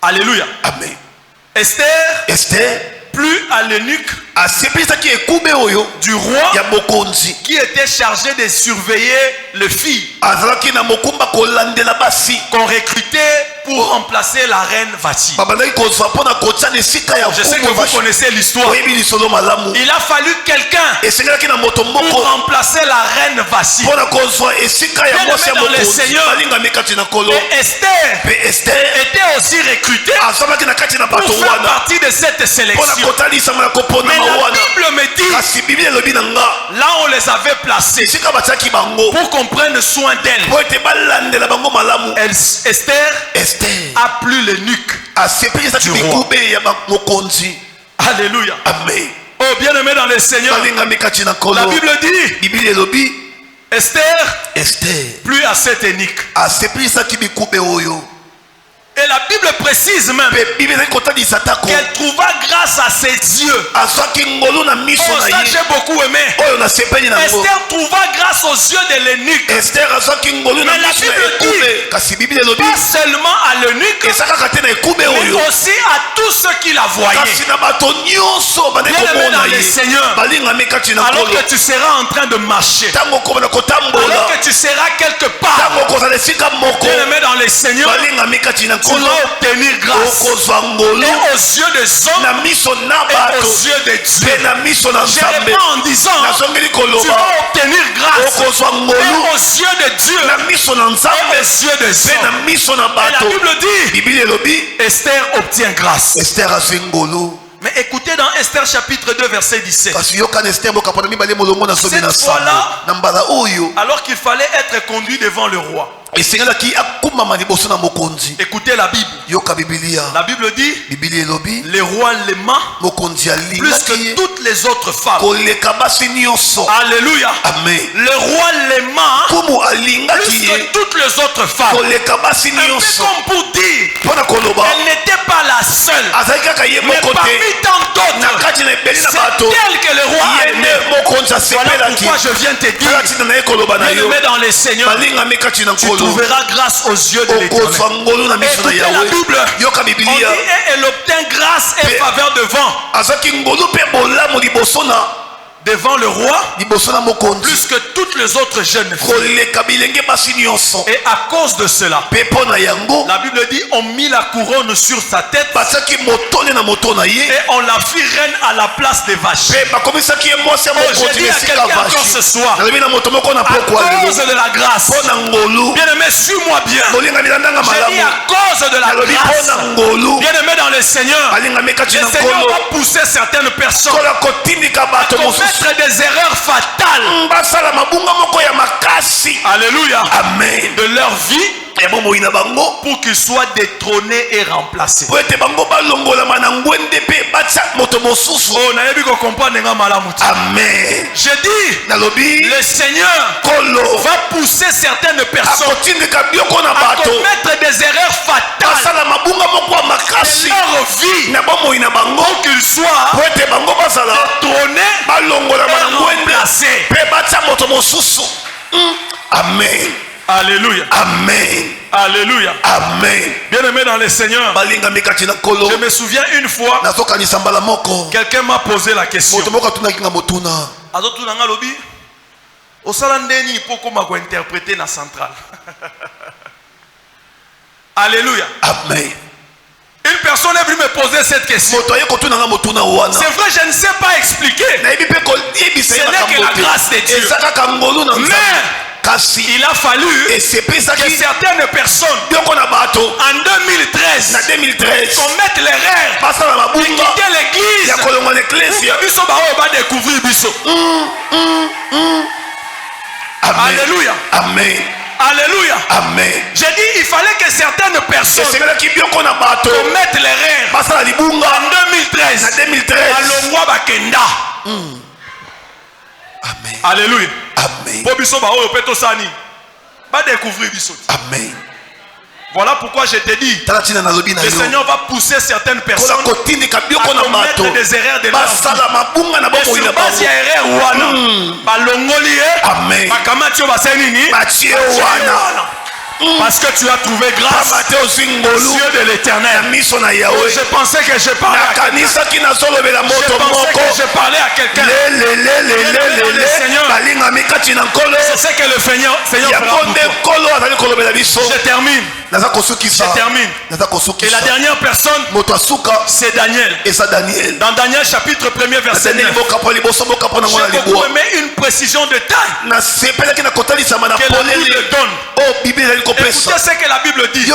B: Alléluia.
A: Amen.
B: Esther plut à l'eunuque du roi qui était chargé de surveiller les filles qu'on recrutait pour remplacer la reine Vati. Je sais que vous connaissez l'histoire. Il a fallu quelqu'un pour remplacer la reine facile. Bien dans le Seigneur. Et Esther était aussi recrutée pour faire partie de cette sélection. Mais la Bible me dit, là on les avait placés pour qu'on prenne soin d'elle. Esther a plu l'eunuque du roi. Alléluia.
A: Amen.
B: Oh, bien-aimé dans le Seigneur, la Bible dit, Esther plut à cet eunuque. Et la Bible précise même qu'elle trouva grâce à ses yeux. Oh, ça j'ai beaucoup aimé. Esther trouva grâce aux yeux de l'eunuque. Mais la Bible dit pas seulement à l'eunuque, mais aussi à tous ceux qui la voyaient. Bien-aimé dans le Seigneur, alors que tu seras en train de marcher, alors que tu seras quelque part, bien-aimé dans le Seigneur, tu vas obtenir grâce. Et aux yeux des hommes et aux yeux de Dieu. Je réponds en disant, tu vas obtenir grâce. Et aux yeux de Dieu et aux yeux des hommes. Et la Bible dit, Esther obtient grâce. Mais écoutez dans Esther chapitre 2 verset 17. Cette fois-là, alors qu'il fallait être conduit devant le roi, écoutez la Bible. La Bible dit, le roi l'aima plus que toutes les autres femmes. Alléluia.
A: Amen.
B: Le roi l'aima plus que toutes les autres femmes. Un peu comme pour dire, elle n'était pas la seule, mais parmi tant d'autres, c'est elle que le roi aimait. Voilà pourquoi je viens te dire, bien-aimé dans le Seigneur, tu trouveras grâce aux yeux de l'Éternel. Écoutez la Bible, on dit, et elle obtint grâce et faveur devant le roi plus que toutes les autres jeunes filles. Et à cause de cela, la Bible dit, on mit la couronne sur sa tête et on la fit reine à la place des vaches. Je dis à quelqu'un encore ce soir, à cause de la grâce, bien aimé, suis-moi bien. Je dis à cause de la grâce, bien aimé dans le Seigneur, le Seigneur va pousser certaines personnes à commettre des erreurs fatales. Alléluia.
A: Amen.
B: De leur vie, pour qu'ils soient détrônés et remplacés. Oh,
A: Amen.
B: je dis, le Seigneur va pousser certaines personnes à commettre des erreurs fatales de leur vie pour qu'ils soient détrônés et remplacés.
A: Amen.
B: Alléluia.
A: Amen.
B: Alléluia.
A: Amen.
B: Bien-aimé dans le Seigneur, je me souviens une fois, quelqu'un m'a posé la question. Interpréter la centrale. Alléluia.
A: Amen.
B: Une personne est venue me poser cette question. C'est vrai, je ne sais pas expliquer. Ce n'est que la grâce de Dieu. Mais il a fallu que certaines personnes en 2013 commettent l'erreur de quitter l'église pour découvrir Bisso. Alléluia.
A: Amen.
B: Alléluia.
A: Amen.
B: J'ai dit, il fallait que certaines personnes commettent l'erreur en 2013 à Longwa Bakenda.
A: Amen.
B: Alléluia.
A: Amen. Amen.
B: Voilà pourquoi je te dis, le Seigneur va pousser certaines personnes à commettre des erreurs de leur vie. Et sur base d'erreur, parce que tu as trouvé grâce aux yeux de l'Éternel. Je pensais que je parlais à quelqu'un. Je parlais à quelqu'un. C'est ce que le Seigneur fera pour toi. Je termine. Et la dernière personne, c'est Daniel. Dans Daniel chapitre 1er verset 9. J'ai beaucoup aimé une précision de taille. Écoutez ce que la Bible dit.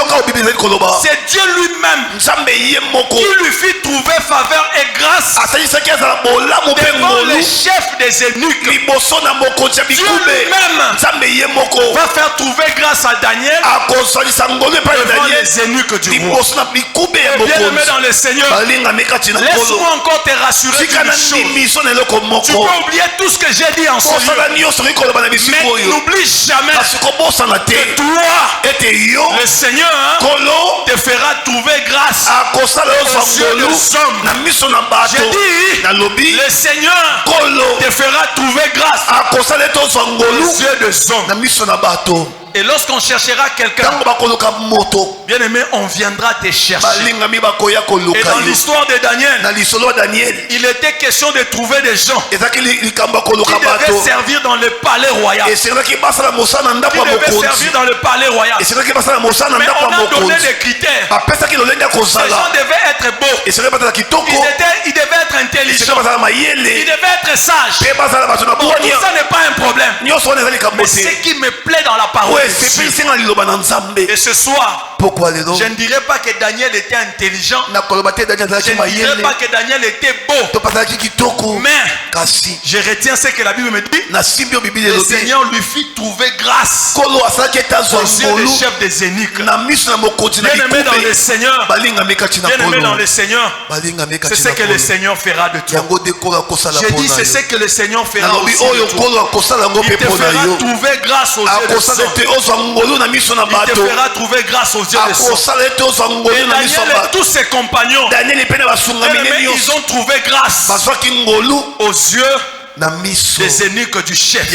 B: C'est Dieu lui-même qui lui fit trouver faveur et grâce devant les chefs des eunuques. Dieu lui-même va faire trouver grâce à Daniel devant les eunuques du roi. Bien-aimé dans le Seigneur, laisse-moi encore te rassurer d'une chose. Tu peux oublier tout ce que j'ai dit en ce lieu, mais n'oublie jamais que toi, le Seigneur te fera trouver grâce aux yeux des hommes. J'ai dit, le Seigneur te fera trouver grâce aux yeux des hommes. Et lorsqu'on cherchera quelqu'un, bien aimé, on viendra te chercher. Et dans l'histoire de Daniel, il était question de trouver des gens qui devaient servir dans le palais royal. Qui devaient servir dans le palais royal. Mais on a donné des critères. Ces gens devaient être beaux. Ils devaient être intelligents. Ils devaient être sages. Tout ça n'est pas un problème. Mais ce qui me plaît dans la parole, et ce soir, je ne dirais pas que Daniel était intelligent. Je ne dirais pas que Daniel était beau. Mais je retiens ce que la Bible me dit. Le Seigneur lui fit trouver grâce aux yeux des chefs des eunuques. Bien-aimé dans le Seigneur, bien-aimé dans le Seigneur, c'est ce que le Seigneur fera de toi. J'ai dit, c'est ce que le Seigneur fera aussi de toi. Il te fera trouver grâce aux yeux des hommes. Il te fera trouver grâce aux yeux des hommes. Et Daniel et tous ses compagnons, ils ont trouvé grâce aux yeux des eunuques du chef.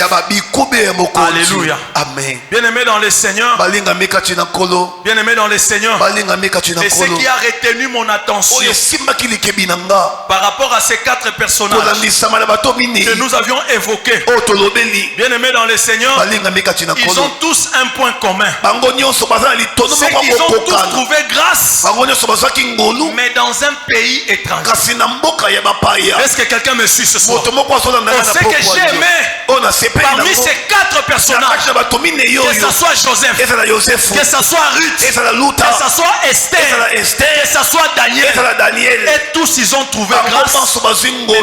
B: Alléluia.
A: Amen.
B: Bien-aimé dans le Seigneur, bien-aimé dans le Seigneur, et ce qui a retenu mon attention par rapport à ces 4 personnages que nous avions évoqués, bien-aimé dans le Seigneur, ils ont tous un point commun. C'est qu'ils ont tous trouvé grâce, mais dans un pays étranger. Est-ce que quelqu'un me suit ce soir? Ce que j'ai aimé parmi ces 4 personnages, que ce soit Joseph, que ce soit Ruth, que ce soit Esther, que ce soit Daniel, et tous ils ont trouvé grâce.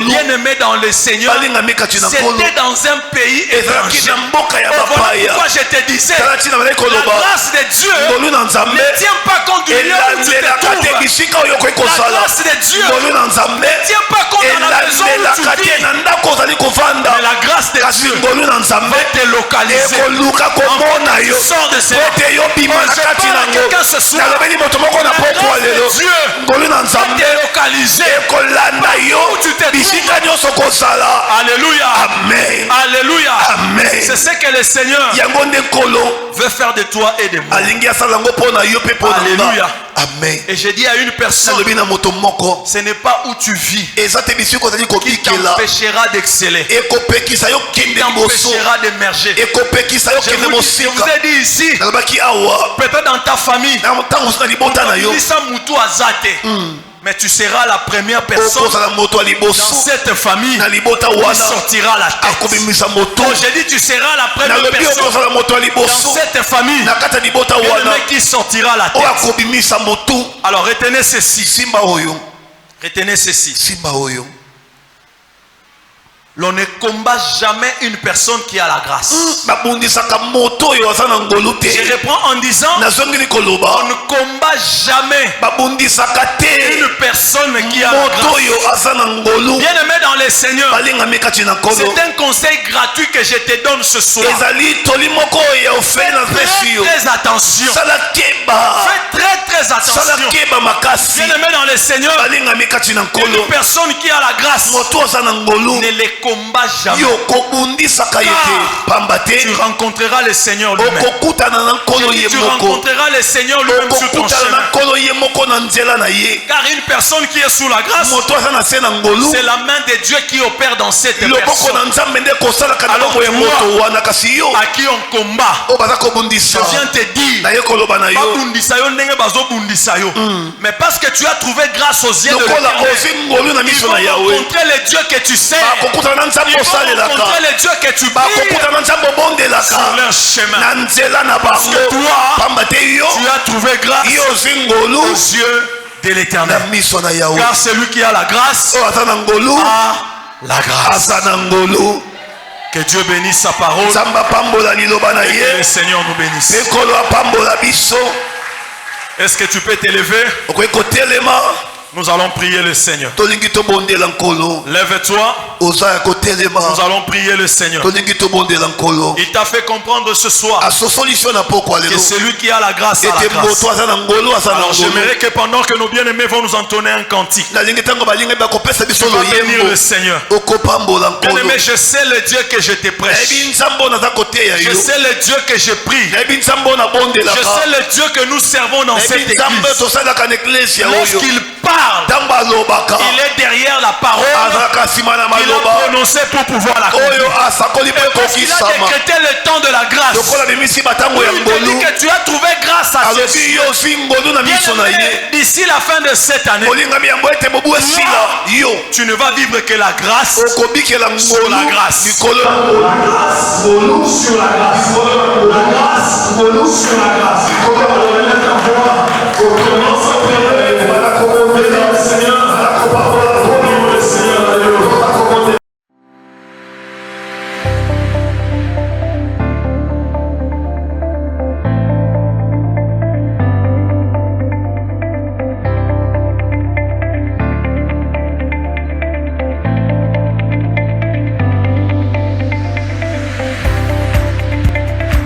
B: Bien aimés dans le Seigneur, c'était dans un pays étranger. Voilà pourquoi je te disais, la grâce de Dieu ne tient pas compte du lieu où tu te trouves. La grâce de Dieu ne tient pas compte de la maison où tu vis. Mais la grâce de Dieu va te localiser. Sors de ce quelqu'un ce soir. La grâce de Dieu va te localiser où tu te trouves. Alléluia.
A: Amen.
B: Alléluia.
A: Amen.
B: C'est ce que le Seigneur veut faire de toi et de moi. Alléluia.
A: Amen.
B: Et j'ai dit à une personne, ce n'est pas où tu vis qui t'empêchera d'exceller, qui t'empêchera d'émerger. Je vous ai dit ici, peut-être dans ta famille, mais tu seras la première personne dans cette famille qui sortira la tête. Donc j'ai dit, tu seras la première personne dans cette famille qui sortira la tête. Alors retenez ceci. Retenez ceci. L'on ne combat jamais une personne qui a la grâce. Je reprends en disant, on ne combat jamais une personne qui a la grâce. Bien aimé dans le Seigneur, c'est un conseil gratuit que je te donne ce soir. Fais très attention. Fais très attention. Bien aimé dans le Seigneur, une personne qui a la grâce ne les combat jamais. Tu rencontreras le Seigneur lui-même. Tu rencontreras le Seigneur lui-même sur ton chemin. Car une personne qui est sous la grâce, c'est la main de Dieu qui opère dans cette personne. Alors toi, à qui on combat, je viens te dire, mais parce que tu as trouvé grâce aux yeux de l'Éternel, ils vont rencontrer le Dieu que tu sais, ils vont rencontrer le Dieu que tu pries sur leur chemin. Parce que toi, tu as trouvé grâce aux yeux de l'Éternel. Car celui qui a la grâce a la grâce. Que Dieu bénisse sa parole et que le Seigneur nous bénisse. Est-ce que tu peux t'élever? Nous allons prier le Seigneur. Lève-toi. Nous allons prier le Seigneur. Il t'a fait comprendre ce soir que celui qui a la grâce a la grâce. Alors j'aimerais que pendant que nos bien-aimés vont nous entonner un cantique, tu vas bénir le Seigneur. Bien-aimé, je sais le Dieu que je te prêche. Je sais le Dieu que je prie. Je sais le Dieu que nous servons dans cette église. Lorsqu'il parle, il est derrière la parole. Il a prononcé pour pouvoir l'accomplir. Parce qu'il a décrété le temps de la grâce. Il te dit que tu as trouvé grâce à Jésus. D'ici la fin de cette année, tu ne vas vivre que la grâce sur la grâce. Sur la grâce.